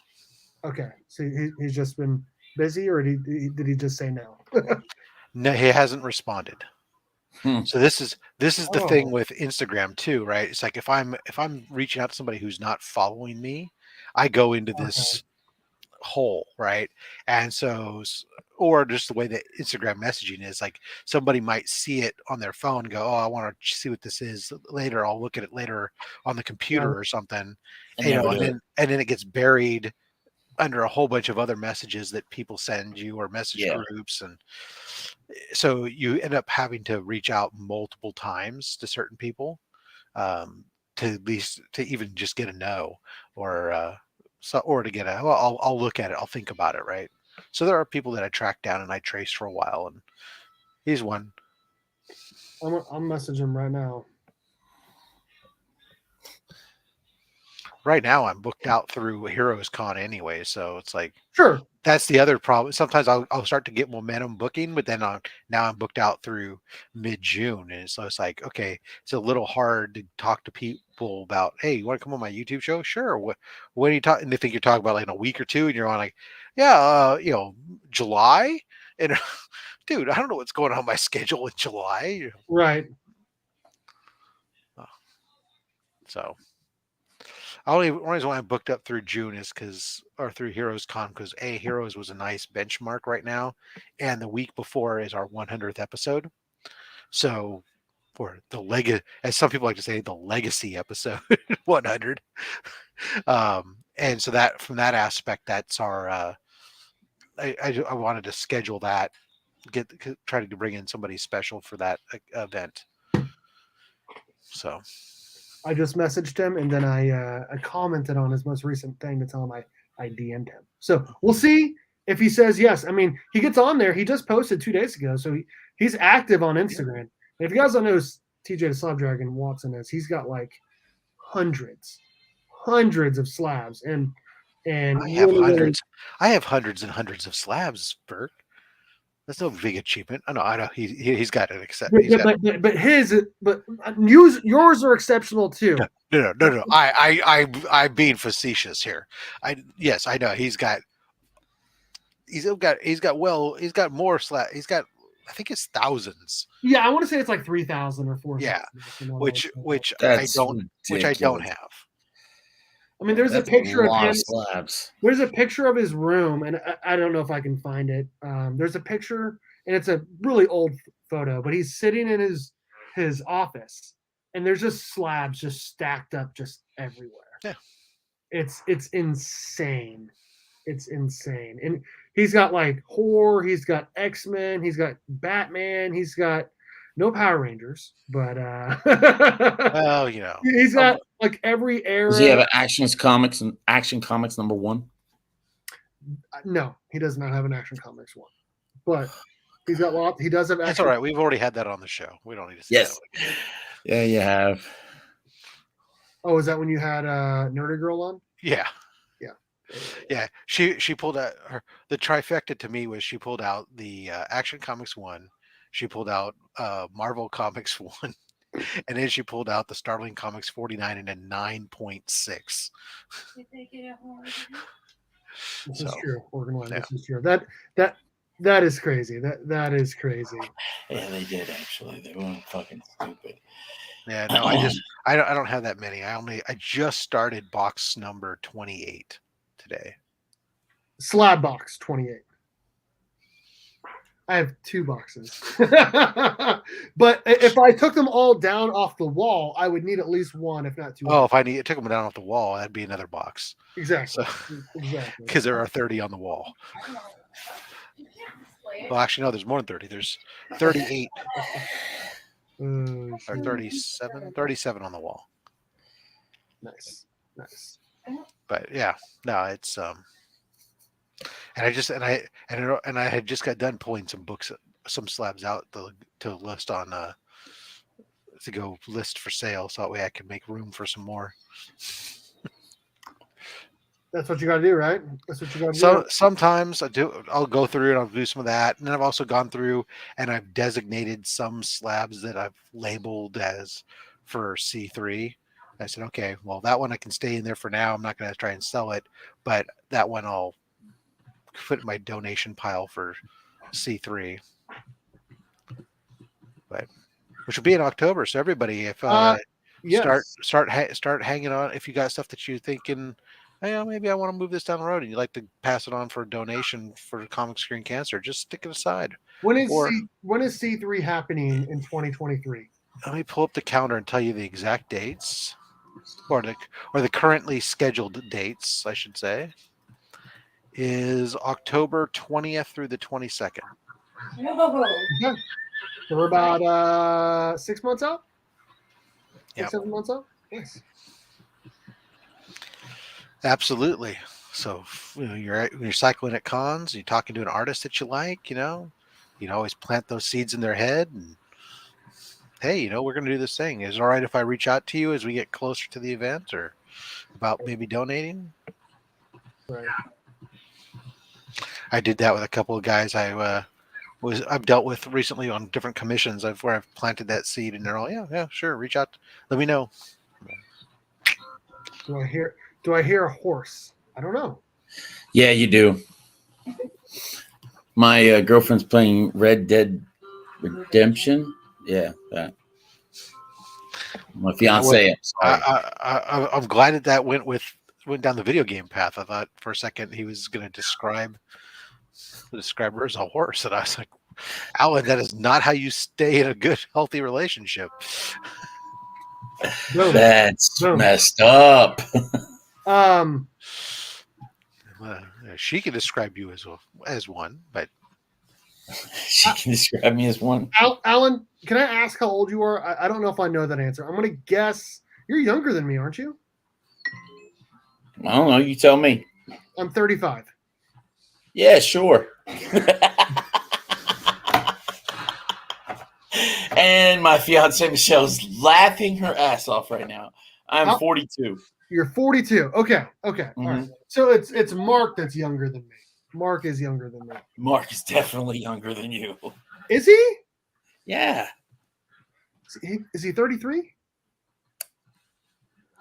Speaker 1: Okay, so he's just been busy, or did he just say no?
Speaker 2: No, he hasn't responded. So this is the thing with Instagram too, right? It's like if I'm reaching out to somebody who's not following me, I go into this hole, right? And so, or just the way that Instagram messaging is, like somebody might see it on their phone and go, "Oh, I want to see what this is later. I'll look at it later on the computer or something," and then it gets buried under a whole bunch of other messages that people send you or message groups, and so you end up having to reach out multiple times to certain people to at least to even just get a no, or or to get a well, I'll look at it, I'll think about it, right? So there are people that I track down and I trace for a while, and he's one.
Speaker 1: I'll message him right now.
Speaker 2: Right now, I'm booked out through Heroes Con anyway, so it's like
Speaker 1: sure.
Speaker 2: That's the other problem. Sometimes I'll start to get momentum booking, but then now I'm booked out through mid-June, and so it's like, okay, it's a little hard to talk to people about, hey, you want to come on my YouTube show? Sure. What are you talking? And they think you're talking about like in a week or two, and you're on like, yeah, July, and dude, I don't know what's going on my schedule in July.
Speaker 1: Right.
Speaker 2: So. Only reason why I'm booked up through June is through Heroes Con, because Heroes was a nice benchmark right now, and the week before is our 100th episode. So, for the as some people like to say, the legacy episode 100. And so that from that aspect, that's our. I wanted to schedule that, try to bring in somebody special for that event. So.
Speaker 1: I just messaged him, and then I commented on his most recent thing to tell him I DM'd him. So we'll see if he says yes. I mean, he gets on there. He just posted 2 days ago, so he's active on Instagram. And if you guys don't know who TJ the Slab Dragon Watson is, he's got like hundreds of slabs, and
Speaker 2: I have hundreds. I have hundreds and hundreds of slabs, Bert. That's no big achievement. I know. He's got an exception.
Speaker 1: But yours are exceptional too.
Speaker 2: No. I'm being facetious here. Yes, I know. He's got more slab. He's got, I think it's thousands.
Speaker 1: Yeah, I want to say it's like 3,000 or 4,000.
Speaker 2: Yeah, which I don't have.
Speaker 1: I mean, there's a picture of him. Slabs. There's a picture of his room, and I don't know if I can find it. There's a picture and it's a really old photo, but he's sitting in his office, and there's just slabs just stacked up just everywhere.
Speaker 2: Yeah.
Speaker 1: It's insane. It's insane. And he's got like horror, he's got X-Men, he's got Batman, he's got no Power Rangers, but
Speaker 2: Well, you know,
Speaker 1: he's got like every era.
Speaker 3: Does he have an Action Comics #1?
Speaker 1: No, he does not have an Action Comics one. But he's got lots. He does have
Speaker 2: that's
Speaker 1: Action.
Speaker 2: all right. We've already had that on the show. We don't need to say
Speaker 3: Yes.
Speaker 2: that again.
Speaker 3: Yeah, you have.
Speaker 1: Oh, is that when you had Nerdy Girl on?
Speaker 2: Yeah.
Speaker 1: Yeah.
Speaker 2: Yeah. She pulled out the trifecta to me was she pulled out the Action Comics 1, she pulled out Marvel Comics 1, and then she pulled out the Startling Comics 49 and a 9.6.
Speaker 1: This
Speaker 2: So,
Speaker 1: is true. Organ
Speaker 2: yeah.
Speaker 1: This is true. That is crazy. That is crazy.
Speaker 3: Yeah, they did actually. They weren't fucking stupid.
Speaker 2: Yeah, no, I don't have that many. I just started box number 28 today.
Speaker 1: Slab box 28. I have 2 boxes. But if I took them all down off the wall, I would need at least 1, if not 2.
Speaker 2: Oh, if I took them down off the wall, that'd be another box.
Speaker 1: Exactly.
Speaker 2: So,
Speaker 1: exactly.
Speaker 2: Because there are 30 on the wall. Well, actually, no, there's more than 30. There's 38 or 37 on the wall.
Speaker 1: Nice.
Speaker 2: But yeah, no, it's and I had just got done pulling some slabs out to list on to go list for sale, so that way I can make room for some more.
Speaker 1: That's what you got to do, right? That's what you got to do.
Speaker 2: So sometimes I'll go through and I'll do some of that, and then I've also gone through and I've designated some slabs that I've labeled as for C3. I said, okay, well, that one I can stay in there for now. I'm not going to try and sell it, but that one I'll put in my donation pile for C3. But which will be in October, so everybody, if
Speaker 1: yes.
Speaker 2: start hanging on, if you got stuff that you're thinking, hey, maybe I want to move this down the road, and you'd like to pass it on for a donation for Comic Screen Cancer, just stick it aside.
Speaker 1: When is C3 happening in 2023?
Speaker 2: Let me pull up the calendar and tell you the exact dates, or the currently scheduled dates, I should say, is October 20th through the 22nd.
Speaker 1: Okay. So we're about 6 months out?
Speaker 2: Yep.
Speaker 1: 7 months out? Yes.
Speaker 2: Absolutely. So you're cycling at cons, you're talking to an artist that you like, you always plant those seeds in their head, and hey, we're going to do this thing. Is it all right if I reach out to you as we get closer to the event, or about maybe donating?
Speaker 1: Right.
Speaker 2: I did that with a couple of guys I've dealt with recently on different commissions where I've planted that seed, and they're all, yeah, sure, reach out, let me know.
Speaker 1: Do I hear a horse? I don't know.
Speaker 3: Yeah, you do. My girlfriend's playing Red Dead Redemption. Yeah, that. My fiance.
Speaker 2: I'm glad that went down the video game path. I thought for a second he was going to describe her as a horse, and I was like, Alan, that is not how you stay in a good, healthy relationship.
Speaker 3: That's messed up.
Speaker 2: She can describe you as one, but
Speaker 3: she can describe me as one.
Speaker 1: Alan, can I ask how old you are? I don't know if I know that answer. I'm going to guess you're younger than me, aren't you?
Speaker 3: I don't know. You tell me.
Speaker 1: I'm 35.
Speaker 3: Yeah, sure. And my fiance Michelle's laughing her ass off right now. I'm 42.
Speaker 1: You're 42. Okay.
Speaker 3: Mm-hmm.
Speaker 1: All right. So it's Mark that's younger than me. Mark is younger than me.
Speaker 3: Mark is definitely younger than you.
Speaker 1: Is he?
Speaker 3: Yeah.
Speaker 1: Is he 33?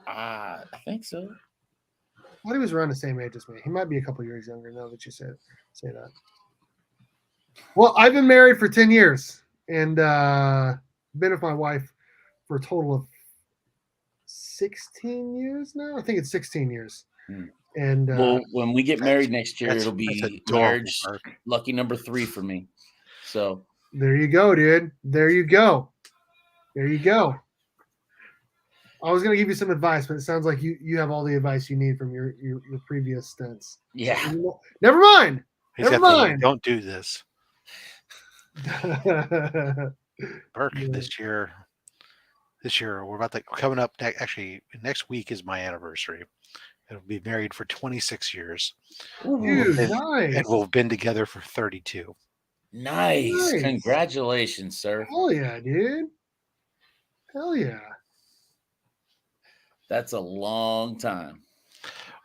Speaker 3: I think so.
Speaker 1: I thought he was around the same age as me. He might be a couple years younger now that you say that. Well, I've been married for 10 years and been with my wife for a total of 16 years now. I think it's 16 years. And
Speaker 3: well, when we get married next year, it'll be marriage
Speaker 2: Mark.
Speaker 3: lucky number 3 for me. So
Speaker 1: there you go, dude. There you go. There you go. I was gonna give you some advice, but it sounds like you have all the advice you need from your previous stints.
Speaker 3: yeah.
Speaker 1: So, never mind.
Speaker 2: He's
Speaker 1: Never
Speaker 2: got the
Speaker 1: mind.
Speaker 2: don't do this.
Speaker 1: Yeah.
Speaker 2: Burke, this year we're about to coming up. Actually, next week is my anniversary. It'll be married for 26 years.
Speaker 1: Dude,
Speaker 2: and,
Speaker 1: nice.
Speaker 2: and we've been together for 32.
Speaker 3: Nice.
Speaker 1: Nice.
Speaker 3: Congratulations, sir.
Speaker 1: Hell yeah, dude. Hell yeah.
Speaker 3: That's a long time.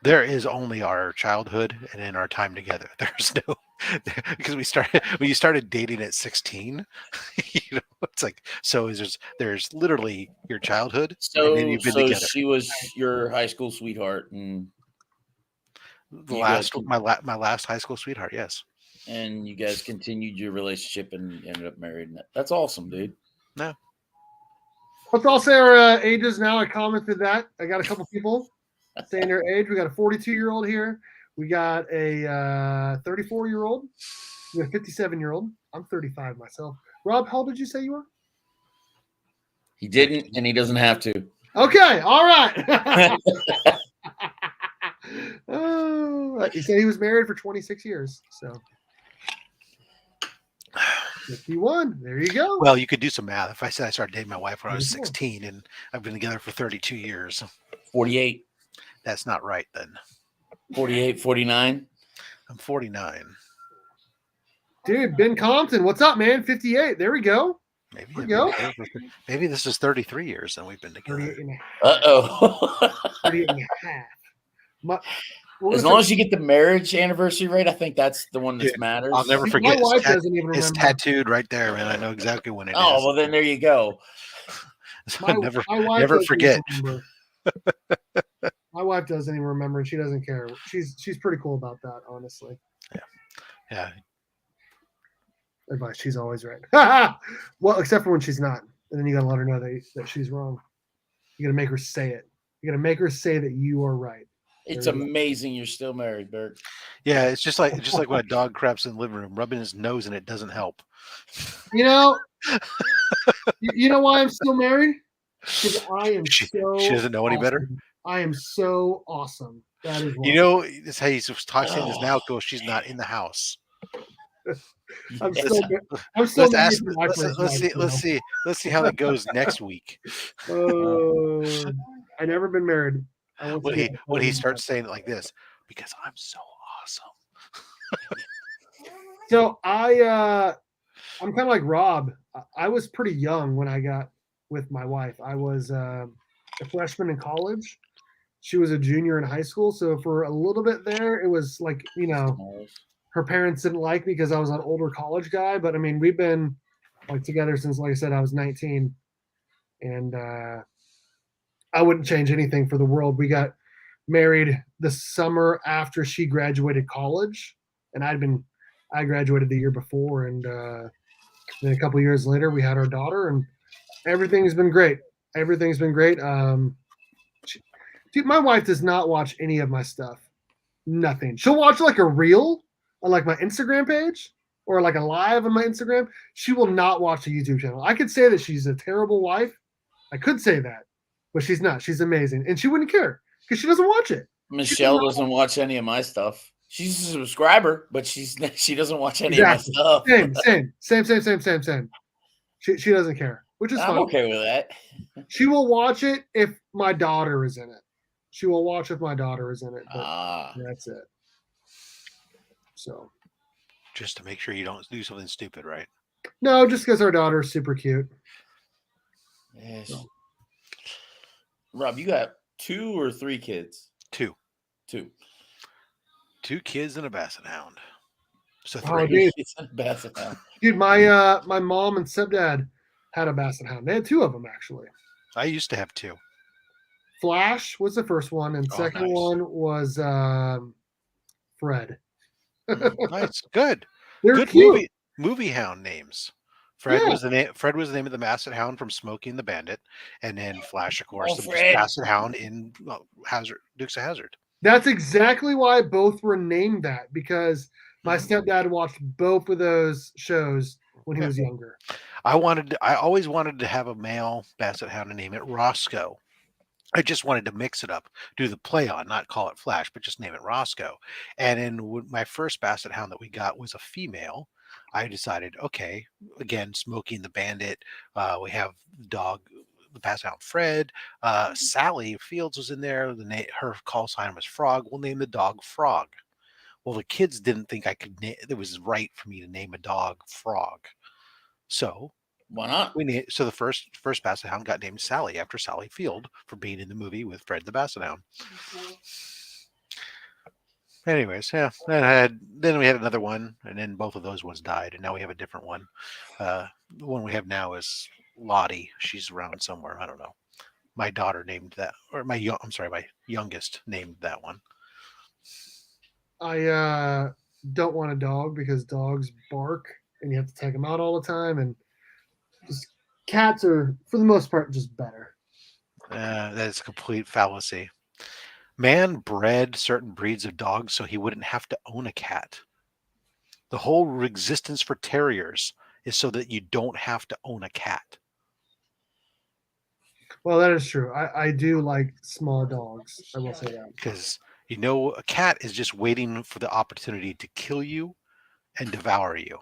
Speaker 2: There is only our childhood and then our time together. There's no because when you started dating at 16, it's like so there's literally your childhood and then you've been
Speaker 3: So
Speaker 2: together.
Speaker 3: she was your high school sweetheart, and
Speaker 2: my last high school sweetheart, yes.
Speaker 3: And you guys continued your relationship and ended up married. That's awesome, dude.
Speaker 2: No.
Speaker 1: Let's all say our ages now. I commented that. I got a couple people saying their age. We got a 42-year-old here. We got a 34-year-old. We got a 57-year-old. I'm 35 myself. Rob, how old did you say you were?
Speaker 3: He didn't, and he doesn't have to.
Speaker 1: Okay, all right. He said he was married for 26 years. So 51. There you go.
Speaker 2: Well, you could do some math. If I said I started dating my wife when I was 16 and I've been together for 32 years.
Speaker 3: 48.
Speaker 2: That's not right then.
Speaker 3: 48, 49.
Speaker 2: I'm 49.
Speaker 1: Dude, Ben Compton, what's up, man? 58. There we go.
Speaker 2: Maybe
Speaker 1: There we go.
Speaker 2: Maybe this is 33 years and we've been together.
Speaker 1: 38 and a half.
Speaker 3: Uh-oh.
Speaker 1: 38 and a half.
Speaker 3: As long as you get the marriage anniversary right, I think that's the one that
Speaker 2: Dude,
Speaker 3: matters.
Speaker 2: I'll never forget.
Speaker 1: My wife doesn't even
Speaker 2: It's
Speaker 1: remember.
Speaker 2: tattooed right there, man. I know exactly when it is.
Speaker 3: Oh, well, then there you go.
Speaker 2: So
Speaker 1: My wife
Speaker 2: never
Speaker 1: doesn't
Speaker 2: forget.
Speaker 1: even remember. My wife doesn't even remember, and she doesn't care. She's pretty cool about that, honestly.
Speaker 2: Yeah.
Speaker 1: Advice, she's always right. Well, except for when she's not, and then you got to let her know that she's wrong. You got to make her say it. You got to make her say that you are right.
Speaker 3: It's amazing you're still married, Bert.
Speaker 2: Yeah, it's just like when a dog craps in the living room, rubbing his nose and it doesn't help.
Speaker 1: You know why I'm still married? Because I am
Speaker 2: She doesn't know any better.
Speaker 1: I am so awesome. That is why.
Speaker 2: You know, it's how he's saying this now because she's not in the house.
Speaker 1: I'm
Speaker 3: Yes.
Speaker 1: still
Speaker 2: Let's see how that goes next week.
Speaker 1: I never been married.
Speaker 2: When he starts saying it like this, because I'm so awesome.
Speaker 1: So I'm kind of like Rob. I was pretty young when I got with my wife. I was a freshman in college. She was a junior in high school. So for a little bit there, it was like, her parents didn't like me because I was an older college guy. But I mean, we've been like together since, like I said, I was 19, and I wouldn't change anything for the world. We got married the summer after she graduated college, and I graduated the year before, and then a couple of years later we had our daughter, and everything's been great. Everything's been great. Dude, my wife does not watch any of my stuff. Nothing. She'll watch like a reel on like my Instagram page or like a live on my Instagram. She will not watch the YouTube channel. I could say that she's a terrible wife. I could say that, but she's not. She's amazing, and she wouldn't care because she doesn't watch it.
Speaker 3: Michelle doesn't watch any of my stuff. She's a subscriber, but she doesn't watch any of my stuff.
Speaker 1: Same. She doesn't care, which is
Speaker 3: I'm
Speaker 1: fine.
Speaker 3: okay with that.
Speaker 1: She will watch it if my daughter is in it. She will watch if my daughter is in it. But that's it. So,
Speaker 2: just to make sure you don't do something stupid, right?
Speaker 1: No, just because our daughter is super cute.
Speaker 3: Yes. So. Rob, you got 2 or 3 kids?
Speaker 2: 2.
Speaker 3: 2
Speaker 2: kids and a basset hound. So 3
Speaker 3: kids and a basset hound.
Speaker 1: Dude, my mom and stepdad had a basset hound. They had 2 of them actually.
Speaker 2: I used to have 2.
Speaker 1: Flash was the first one, and second one was Fred.
Speaker 2: Nice, good.
Speaker 1: They're
Speaker 2: good
Speaker 1: cute.
Speaker 2: movie hound names. Fred was the name of the basset hound from Smokey and the Bandit, and then Flash, of course, the basset hound in Dukes of Hazzard.
Speaker 1: That's exactly why both were named that, because my stepdad watched both of those shows when he was younger.
Speaker 2: I always wanted to have a male basset hound and name it Roscoe. I just wanted to mix it up, do the play on, not call it Flash, but just name it Roscoe. And then my first basset hound that we got was a female. I decided, okay, again, Smokey and the Bandit. We have the dog, the basset hound Fred. Sally Fields was in there. Her call sign was Frog. We'll name the dog Frog. Well, the kids didn't think it was right for me to name a dog Frog. So
Speaker 3: Why not?
Speaker 2: so the first basset hound got named Sally after Sally Field for being in the movie with Fred the Basset Hound. Anyways, yeah. Then we had another one, and then both of those ones died, and now we have a different one. The one we have now is Lottie. She's around somewhere. I don't know. My daughter named that, or my youngest named that one.
Speaker 1: I don't want a dog because dogs bark and you have to take them out all the time, and just cats are for the most part just better.
Speaker 2: That is a complete fallacy. Man bred certain breeds of dogs so he wouldn't have to own a cat. The whole existence for terriers is so that you don't have to own a cat.
Speaker 1: Well, that is true. I do like small dogs. I will say that.
Speaker 2: Because, a cat is just waiting for the opportunity to kill you and devour you.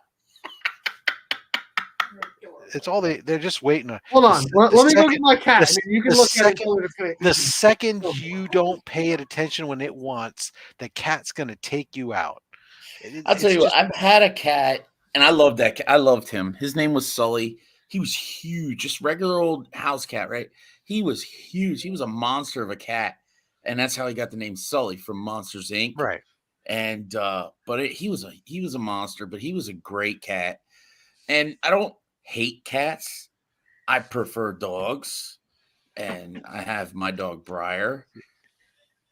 Speaker 2: It's all they're just waiting.
Speaker 1: Hold on. Let me go get my cat. And you can look at it.
Speaker 2: The second you don't pay it attention when it wants, the cat's going to take you out.
Speaker 3: I'll tell you what, I've had a cat, and I loved that cat. I loved him. His name was Sully. He was huge, just regular old house cat, right? He was huge. He was a monster of a cat, and that's how he got the name Sully from Monsters Inc.
Speaker 2: Right.
Speaker 3: And he was a monster, but he was a great cat. And I don't hate cats. I prefer dogs, and I have my dog Briar.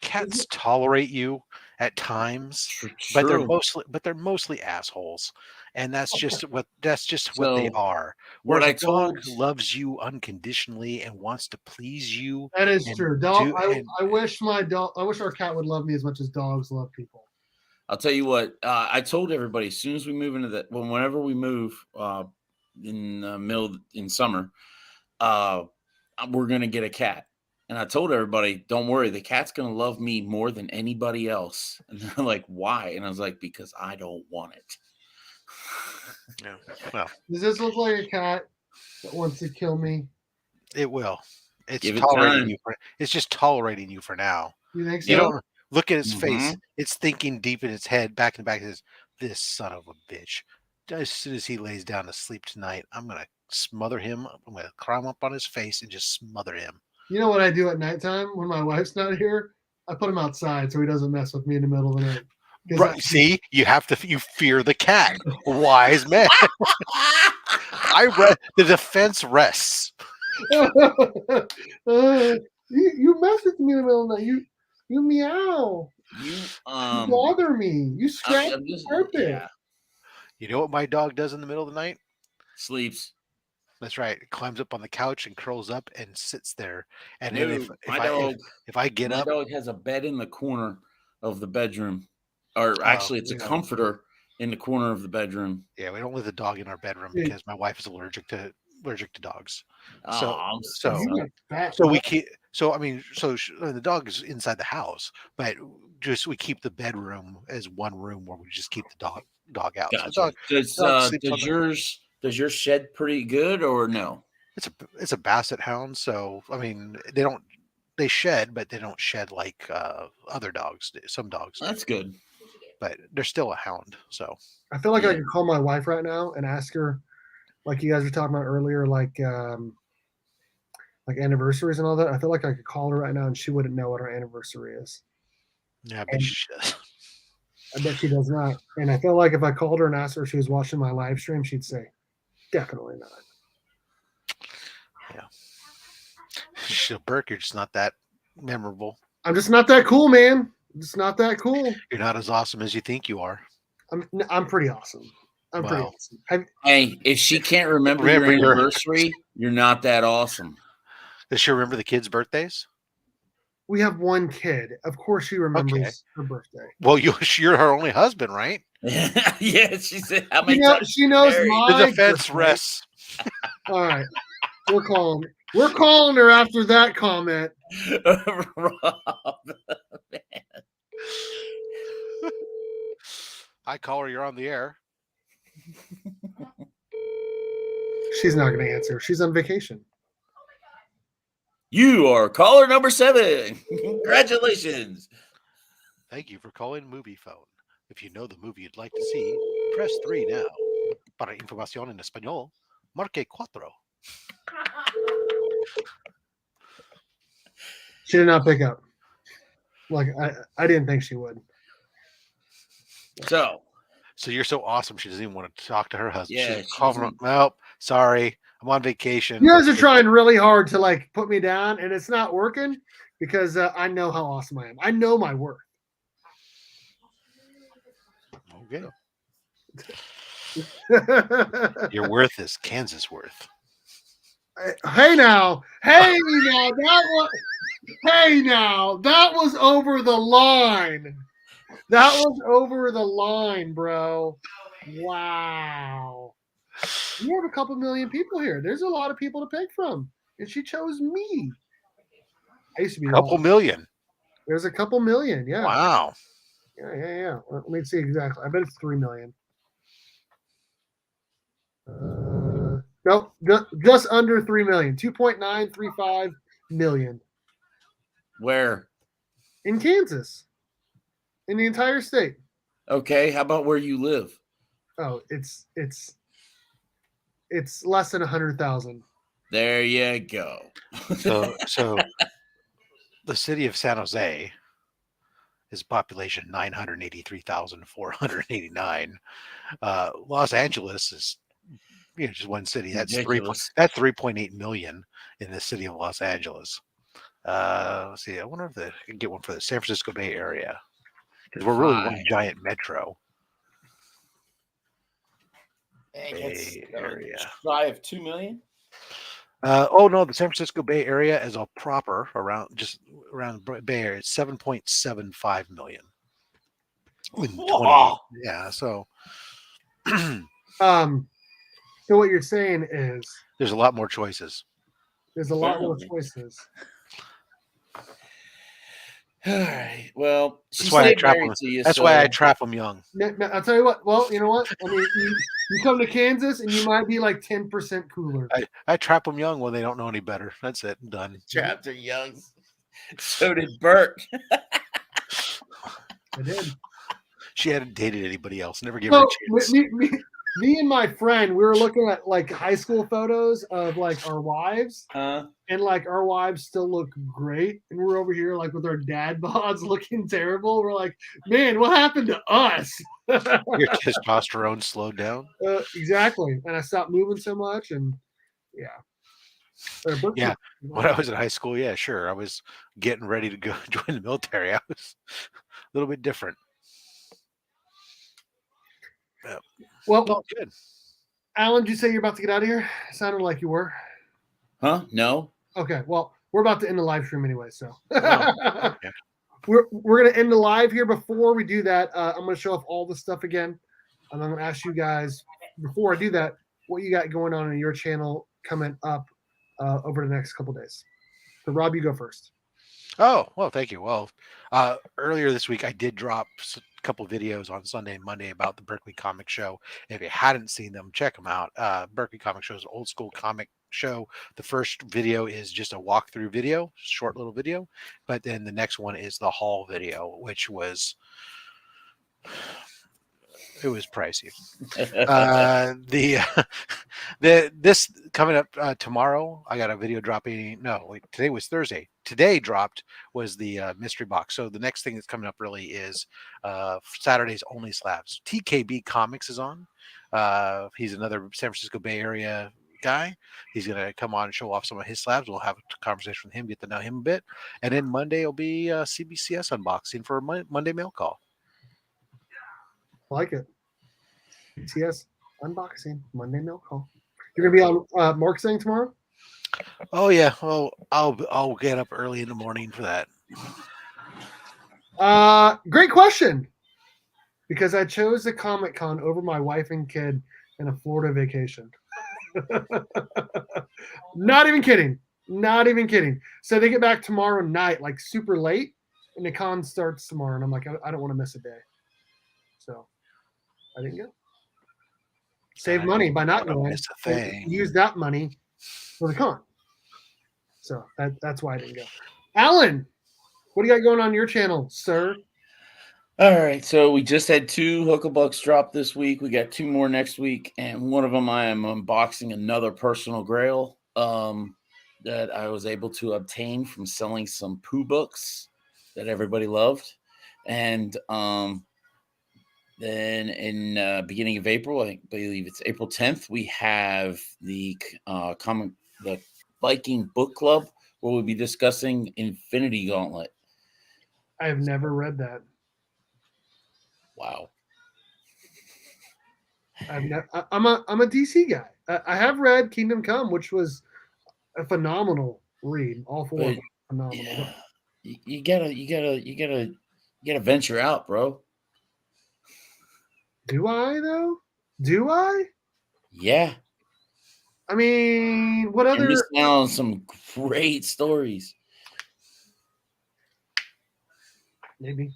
Speaker 2: Cats tolerate you at times,
Speaker 3: True.
Speaker 2: but they're mostly assholes, and that's just what they are.
Speaker 3: What
Speaker 2: Whereas a dog loves you unconditionally and wants to please you.
Speaker 1: That is true. I wish our cat would love me as much as dogs love people.
Speaker 3: I'll tell you what. I told everybody as soon as we move into whenever we move in summer, we're gonna get a cat. And I told everybody, don't worry, the cat's going to love me more than anybody else. And they're like, why? And I was like, because I don't want it.
Speaker 2: Yeah. Well,
Speaker 1: does this look like a cat that wants to kill me?
Speaker 2: It will. It's tolerating you. It's just tolerating you for now.
Speaker 1: You think so?
Speaker 2: You don't look at its face. It's thinking deep in its head, back in the back. It says, this son of a bitch. As soon as he lays down to sleep tonight, I'm going to smother him. I'm going to climb up on his face and just smother him.
Speaker 1: You know what I do at nighttime when my wife's not here? I put him outside so he doesn't mess with me in the middle of the night.
Speaker 2: Right. See, you fear the cat. Wise man. The defense rests.
Speaker 1: You mess with me in the middle of the night. You meow. You bother me. You scratch the carpet. Yeah.
Speaker 2: You know what my dog does in the middle of the night?
Speaker 3: Sleeps.
Speaker 2: That's right. It climbs up on the couch and curls up and sits there. And
Speaker 3: if
Speaker 2: I get up,
Speaker 3: my dog has a bed in the corner of the bedroom, or actually, it's a comforter in the corner of the bedroom.
Speaker 2: Yeah, we don't let the dog in our bedroom because my wife is allergic to dogs.
Speaker 3: So
Speaker 2: the dog is inside the house, but we keep the bedroom as one room where we just keep the dog out.
Speaker 3: Gotcha. So does yours shed pretty good or no?
Speaker 2: It's a basset hound, so I mean they shed, but they don't shed like other dogs do. Some dogs do.
Speaker 3: That's good.
Speaker 2: But they're still a hound. So
Speaker 1: I feel like I could call my wife right now and ask her, like you guys were talking about earlier, like anniversaries and all that. I feel like I could call her right now and she wouldn't know what her anniversary is.
Speaker 2: Yeah, but
Speaker 1: I bet she does not. And I feel like if I called her and asked her if she was watching my live stream, she'd say, definitely not.
Speaker 2: Yeah. So, Burke, you're just not that memorable.
Speaker 1: I'm just not that cool, man. I'm just not that cool.
Speaker 2: You're not as awesome as you think you are.
Speaker 1: I'm pretty awesome. Pretty awesome.
Speaker 3: Hey, if she can't remember your anniversary, you're not that awesome.
Speaker 2: Does she remember the kids' birthdays?
Speaker 1: we have one kid. Of course, she remembers her birthday.
Speaker 2: Well, you're her only husband, right?
Speaker 3: Yeah, she said, how many times
Speaker 1: She knows
Speaker 3: married?
Speaker 1: my
Speaker 2: The defense
Speaker 1: birthday.
Speaker 2: rests.
Speaker 1: All right, we're calling her after that comment.
Speaker 3: Rob.
Speaker 2: I call her. You're on the air.
Speaker 1: She's not going to answer. She's on vacation.
Speaker 3: You are caller number 7. Congratulations.
Speaker 2: Thank you for calling Movie Phone. If you know the movie you'd like to see, press 3 now. Para información en español, marque 4.
Speaker 1: She did not pick up. Like I didn't think she would.
Speaker 3: So
Speaker 2: you're so awesome. She doesn't even want to talk to her husband.
Speaker 3: Yeah,
Speaker 2: She's calling. Well, sorry, I'm on vacation.
Speaker 1: You guys are trying really hard to like put me down, and it's not working because I know how awesome I am. I know my worth.
Speaker 2: Okay. Your worth is Kansas worth.
Speaker 1: Hey now, that was over the line. That was over the line, bro. Wow. You have a couple million people here. There's a lot of people to pick from, and she chose me. I used to be
Speaker 2: A couple million.
Speaker 1: There's a couple million, yeah.
Speaker 2: Wow.
Speaker 1: Yeah. Let me see exactly. I bet it's 3 million. Nope, just under 3 million. 2.935 million.
Speaker 3: where?
Speaker 1: In Kansas. In the entire state.
Speaker 3: Okay, how about where you live?
Speaker 1: Oh, it's less than 100,000.
Speaker 3: There you go.
Speaker 2: So the city of San Jose is population 983,489. Los Angeles is just one city. That's
Speaker 3: Ridiculous.
Speaker 2: 3.8 million in the city of Los Angeles. Let's see. I wonder if I can get one for the San Francisco Bay Area, because we're really one giant metro. Bay Area.
Speaker 3: Shy of 2 million.
Speaker 2: Oh no, the San Francisco Bay Area as a proper around the Bay Area, it's 7.75 million. Yeah, so
Speaker 1: So what you're saying is
Speaker 2: there's a lot more choices.
Speaker 1: There's a lot more choices.
Speaker 3: All right. Well,
Speaker 2: that's why I trap them. That's why I trap them young.
Speaker 1: No, I'll tell you what. Well, you know what? I mean, you come to Kansas and you might be like 10% cooler.
Speaker 2: I trap them young when they don't know any better. That's it. I'm done.
Speaker 3: Trapped her young. So did Bert.
Speaker 1: I did.
Speaker 2: She hadn't dated anybody else. Never gave her a chance.
Speaker 1: Me and my friend, we were looking at like high school photos of like our wives, and like our wives still look great, and we're over here like with our dad bods looking terrible. We're like, man, what happened to us?
Speaker 2: Your testosterone slowed down.
Speaker 1: Exactly, and I stopped moving so much, and
Speaker 2: yeah. When I was in high school, yeah, sure, I was getting ready to go join the military. I was a little bit different.
Speaker 1: Well,
Speaker 2: good.
Speaker 1: Alan, did you say you're about to get out of here? It sounded like you were.
Speaker 3: Huh? No.
Speaker 1: Okay. Well, we're about to end the live stream anyway, so
Speaker 2: Okay.
Speaker 1: we're gonna end the live here. Before we do that, I'm gonna show off all the stuff again, and I'm gonna ask you guys before I do that what you got going on your channel coming up over the next couple days. So, Rob, you go first.
Speaker 2: Oh, well, thank you. Well, earlier this week, I did drop a couple videos on Sunday and Monday about the Berkeley Comic Show. If you hadn't seen them, check them out. Berkeley Comic Show is an old school comic show. The first video is just a walkthrough video, short little video. But then the next one is the haul video, which was... It was pricey. This coming up tomorrow. I got a video dropping. No, wait, today was Thursday. Today dropped was the mystery box. So the next thing that's coming up really is Saturday's Only Slabs. TKB Comics is on. He's another San Francisco Bay Area guy. He's gonna come on and show off some of his slabs. We'll have a conversation with him, get to know him a bit, and then Monday will be CBCS unboxing for a Monday mail call.
Speaker 1: I like it. CBCS unboxing Monday mail call. You're gonna be on Mark's thing tomorrow?
Speaker 2: Oh yeah. Well, I'll get up early in the morning for that.
Speaker 1: Great question. Because I chose the Comic-Con over my wife and kid in a Florida vacation. Not even kidding. Not even kidding. So they get back tomorrow night, like super late, and the con starts tomorrow. And I'm like, I don't want to miss a day. So I didn't go. Save money by not going.
Speaker 2: Miss a thing.
Speaker 1: Use that money for the con. So that's why I didn't go. Alan, what do you got going on your channel, sir?
Speaker 3: All right, so we just had 2 Hookabucks drop this week. We got 2 more next week, and one of them I am unboxing another personal grail that I was able to obtain from selling some Pooh books that everybody loved. And then in beginning of April, I believe it's April 10th, we have the Viking Book Club where we'll be discussing Infinity Gauntlet.
Speaker 1: I have never read that.
Speaker 3: Wow.
Speaker 1: I'm a DC guy. I have read Kingdom Come, which was a phenomenal read. All 4 of them phenomenal.
Speaker 3: Yeah. You gotta venture out, bro.
Speaker 1: Do I though? Do I?
Speaker 3: Yeah.
Speaker 1: I mean, what
Speaker 3: You're
Speaker 1: other?
Speaker 3: missing out on some great stories.
Speaker 1: Maybe.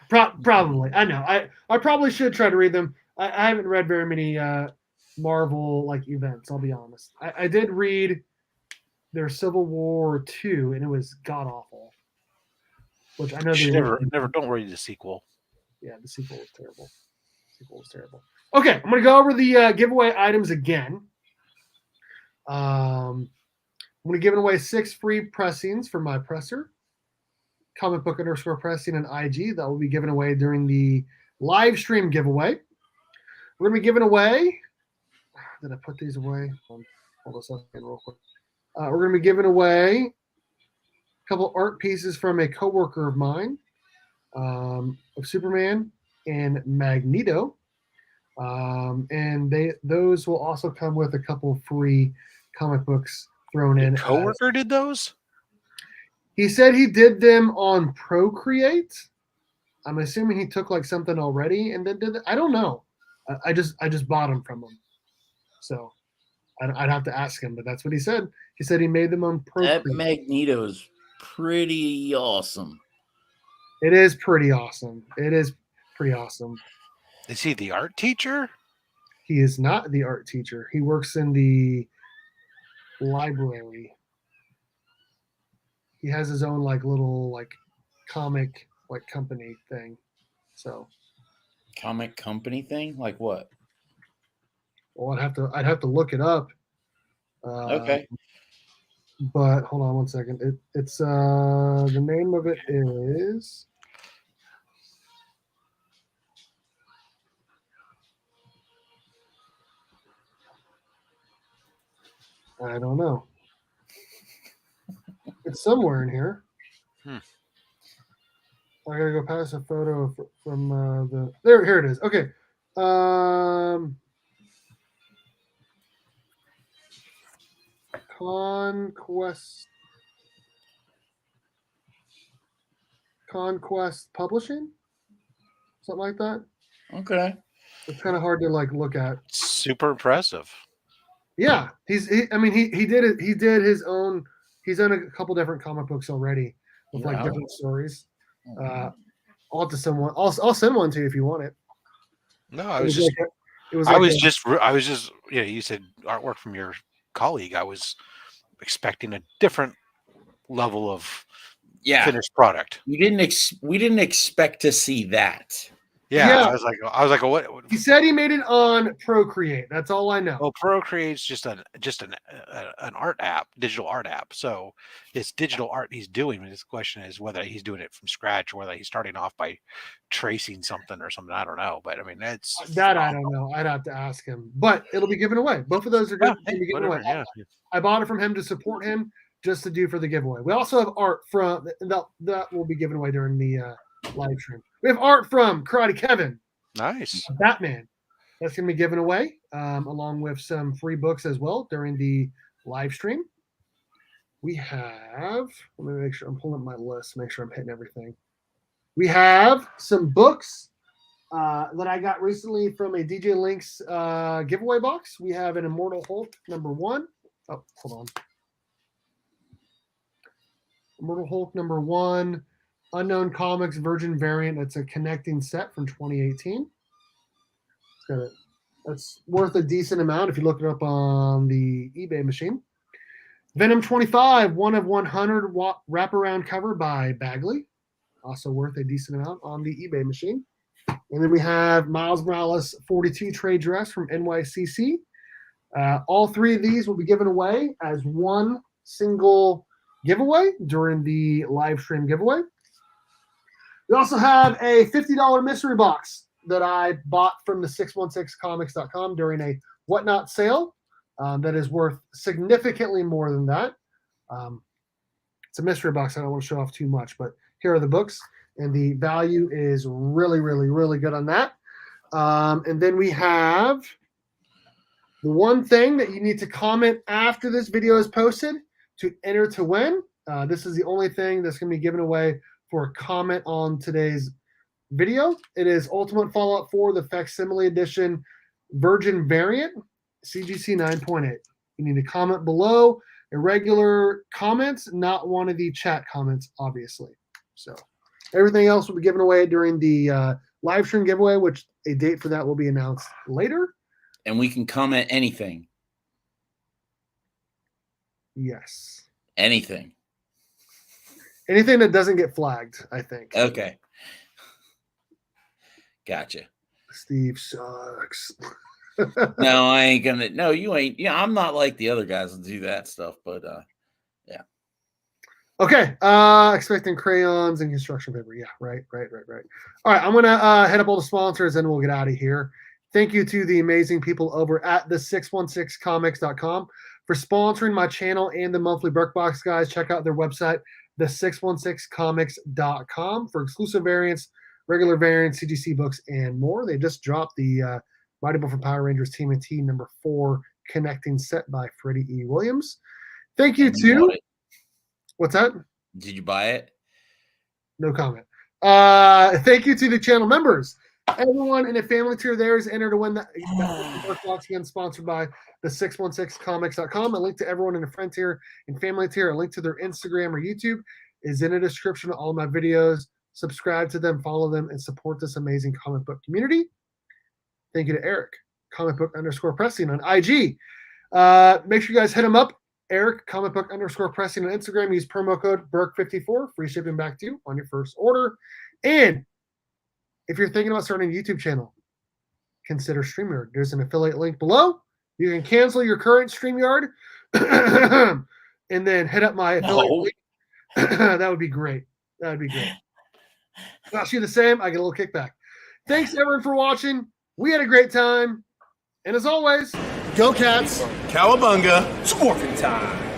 Speaker 1: Probably. I know. I probably should try to read them. I haven't read very many Marvel like events. I'll be honest. I did read their Civil War 2, and it was god awful. Which I know
Speaker 2: You
Speaker 1: they
Speaker 2: never don't read the sequel.
Speaker 1: Yeah, the sequel was terrible. Okay, I'm gonna go over the giveaway items again. I'm gonna give away 6 free pressings from my presser. Comic book _ pressing and IG that will be given away during the live stream giveaway. We're gonna be giving away. Did I put these away? Hold this up again real quick. We're gonna be giving away a couple art pieces from a coworker of mine of Superman and Magneto, and those will also come with a couple free comic books thrown in.
Speaker 2: Your coworker did those?
Speaker 1: He said he did them on Procreate. I'm assuming he took like something already and then did it. I don't know. I just bought them from him. So I'd have to ask him, but that's what he said. He said he made them on Procreate.
Speaker 3: That Magneto's pretty awesome.
Speaker 1: It is pretty awesome. Is he
Speaker 2: the art teacher?
Speaker 1: He is not the art teacher. He works in the library. He has his own like little like comic like company thing. So
Speaker 3: comic company thing? Like what?
Speaker 1: Well, I'd have to look it up.
Speaker 3: Okay.
Speaker 1: But hold on one second. It's the name of it is I don't know. It's somewhere in here. I gotta go past a photo from the there. Here it is. Okay. Conquest Publishing, something like that.
Speaker 3: Okay.
Speaker 1: It's kind of hard to like look at.
Speaker 2: Super impressive.
Speaker 1: Yeah, he did it. He did his own. He's done a couple different comic books already with like different stories. I'll have to send one. I'll send one to you if you want it.
Speaker 2: No, I was just. You said artwork from your colleague. I was expecting a different level of finished product.
Speaker 3: We didn't expect to see that.
Speaker 2: Yeah. I was like, what?
Speaker 1: He said he made it on Procreate. That's all I know.
Speaker 2: Well, Procreate's just an art app, digital art app. So it's digital art he's doing. His question is whether he's doing it from scratch or whether he's starting off by tracing something or something. I don't know, but I mean that's
Speaker 1: that I don't know. I'd have to ask him. But it'll be given away. Both of those are good. I bought it from him to support him, just to do for the giveaway. We also have art from that will be given away during the live stream. We have art from Karate Kevin.
Speaker 2: Nice.
Speaker 1: Batman. That's going to be given away, along with some free books as well during the live stream. we have, let me make sure I'm pulling up my list, make sure I'm hitting everything. We have some books that I got recently from a DJ Links giveaway box. We have an Immortal Hulk #1. Oh, hold on. Immortal Hulk #1, Unknown Comics Virgin variant. It's a connecting set from 2018. That's worth a decent amount if you look it up on the eBay machine. Venom 25, 1 of 100 wraparound cover by Bagley. Also worth a decent amount on the eBay machine. And then we have Miles Morales 42 trade dress from NYCC. All three of these will be given away as one single giveaway during the live stream giveaway. We also have a $50 mystery box that I bought from the 616comics.com during a Whatnot sale that is worth significantly more than that. It's a mystery box. I don't want to show off too much, but here are the books, and the value is really, really, really good on that. And then we have the one thing that you need to comment after this video is posted to enter to win. This is the only thing that's going to be given away for a comment on today's video. It is Ultimate Fallout 4, the Facsimile Edition Virgin Variant, CGC 9.8. You need to comment below a regular comments, not one of the chat comments, obviously. So everything else will be given away during the live stream giveaway, which a date for that will be announced later.
Speaker 3: And we can comment anything.
Speaker 1: Yes.
Speaker 3: Anything.
Speaker 1: Anything that doesn't get flagged, I think.
Speaker 3: Okay. Gotcha.
Speaker 1: Steve sucks.
Speaker 3: No, I ain't gonna. No, you ain't. Yeah, I'm not like the other guys that do that stuff. But yeah.
Speaker 1: Okay. Expecting crayons and construction paper. Yeah. Right. All right. I'm gonna head up all the sponsors and we'll get out of here. Thank you to the amazing people over at the 616comics.com for sponsoring my channel and the monthly BurkBox, guys. Check out their website, the616comics.com, for exclusive variants, regular variants, CGC books, and more. They just dropped the Mighty Morphin Power Rangers TMNT #4 connecting set by Freddie E. Williams. Thank you to... What's that?
Speaker 3: Did you buy it?
Speaker 1: No comment. Thank you to the channel members. Everyone in a family tier there is entered to win that box, again, sponsored by the 616comics.com. A link to everyone in the friend tier and family tier, a link to their Instagram or YouTube is in the description of all my videos. Subscribe to them, follow them, and support this amazing comic book community. Thank you to Eric, @comicbook_pressing on IG. Make sure you guys hit him up, Eric, @comicbook_pressing on Instagram. Use promo code BURK54, free shipping back to you on your first order. And if you're thinking about starting a YouTube channel, consider StreamYard. There's an affiliate link below. You can cancel your current StreamYard and then hit up my affiliate link. That would be great. That would be great. Cost you the same. I get a little kickback. Thanks, everyone, for watching. We had a great time. And as always, go Cats.
Speaker 4: Cowabunga. It's Morphin time.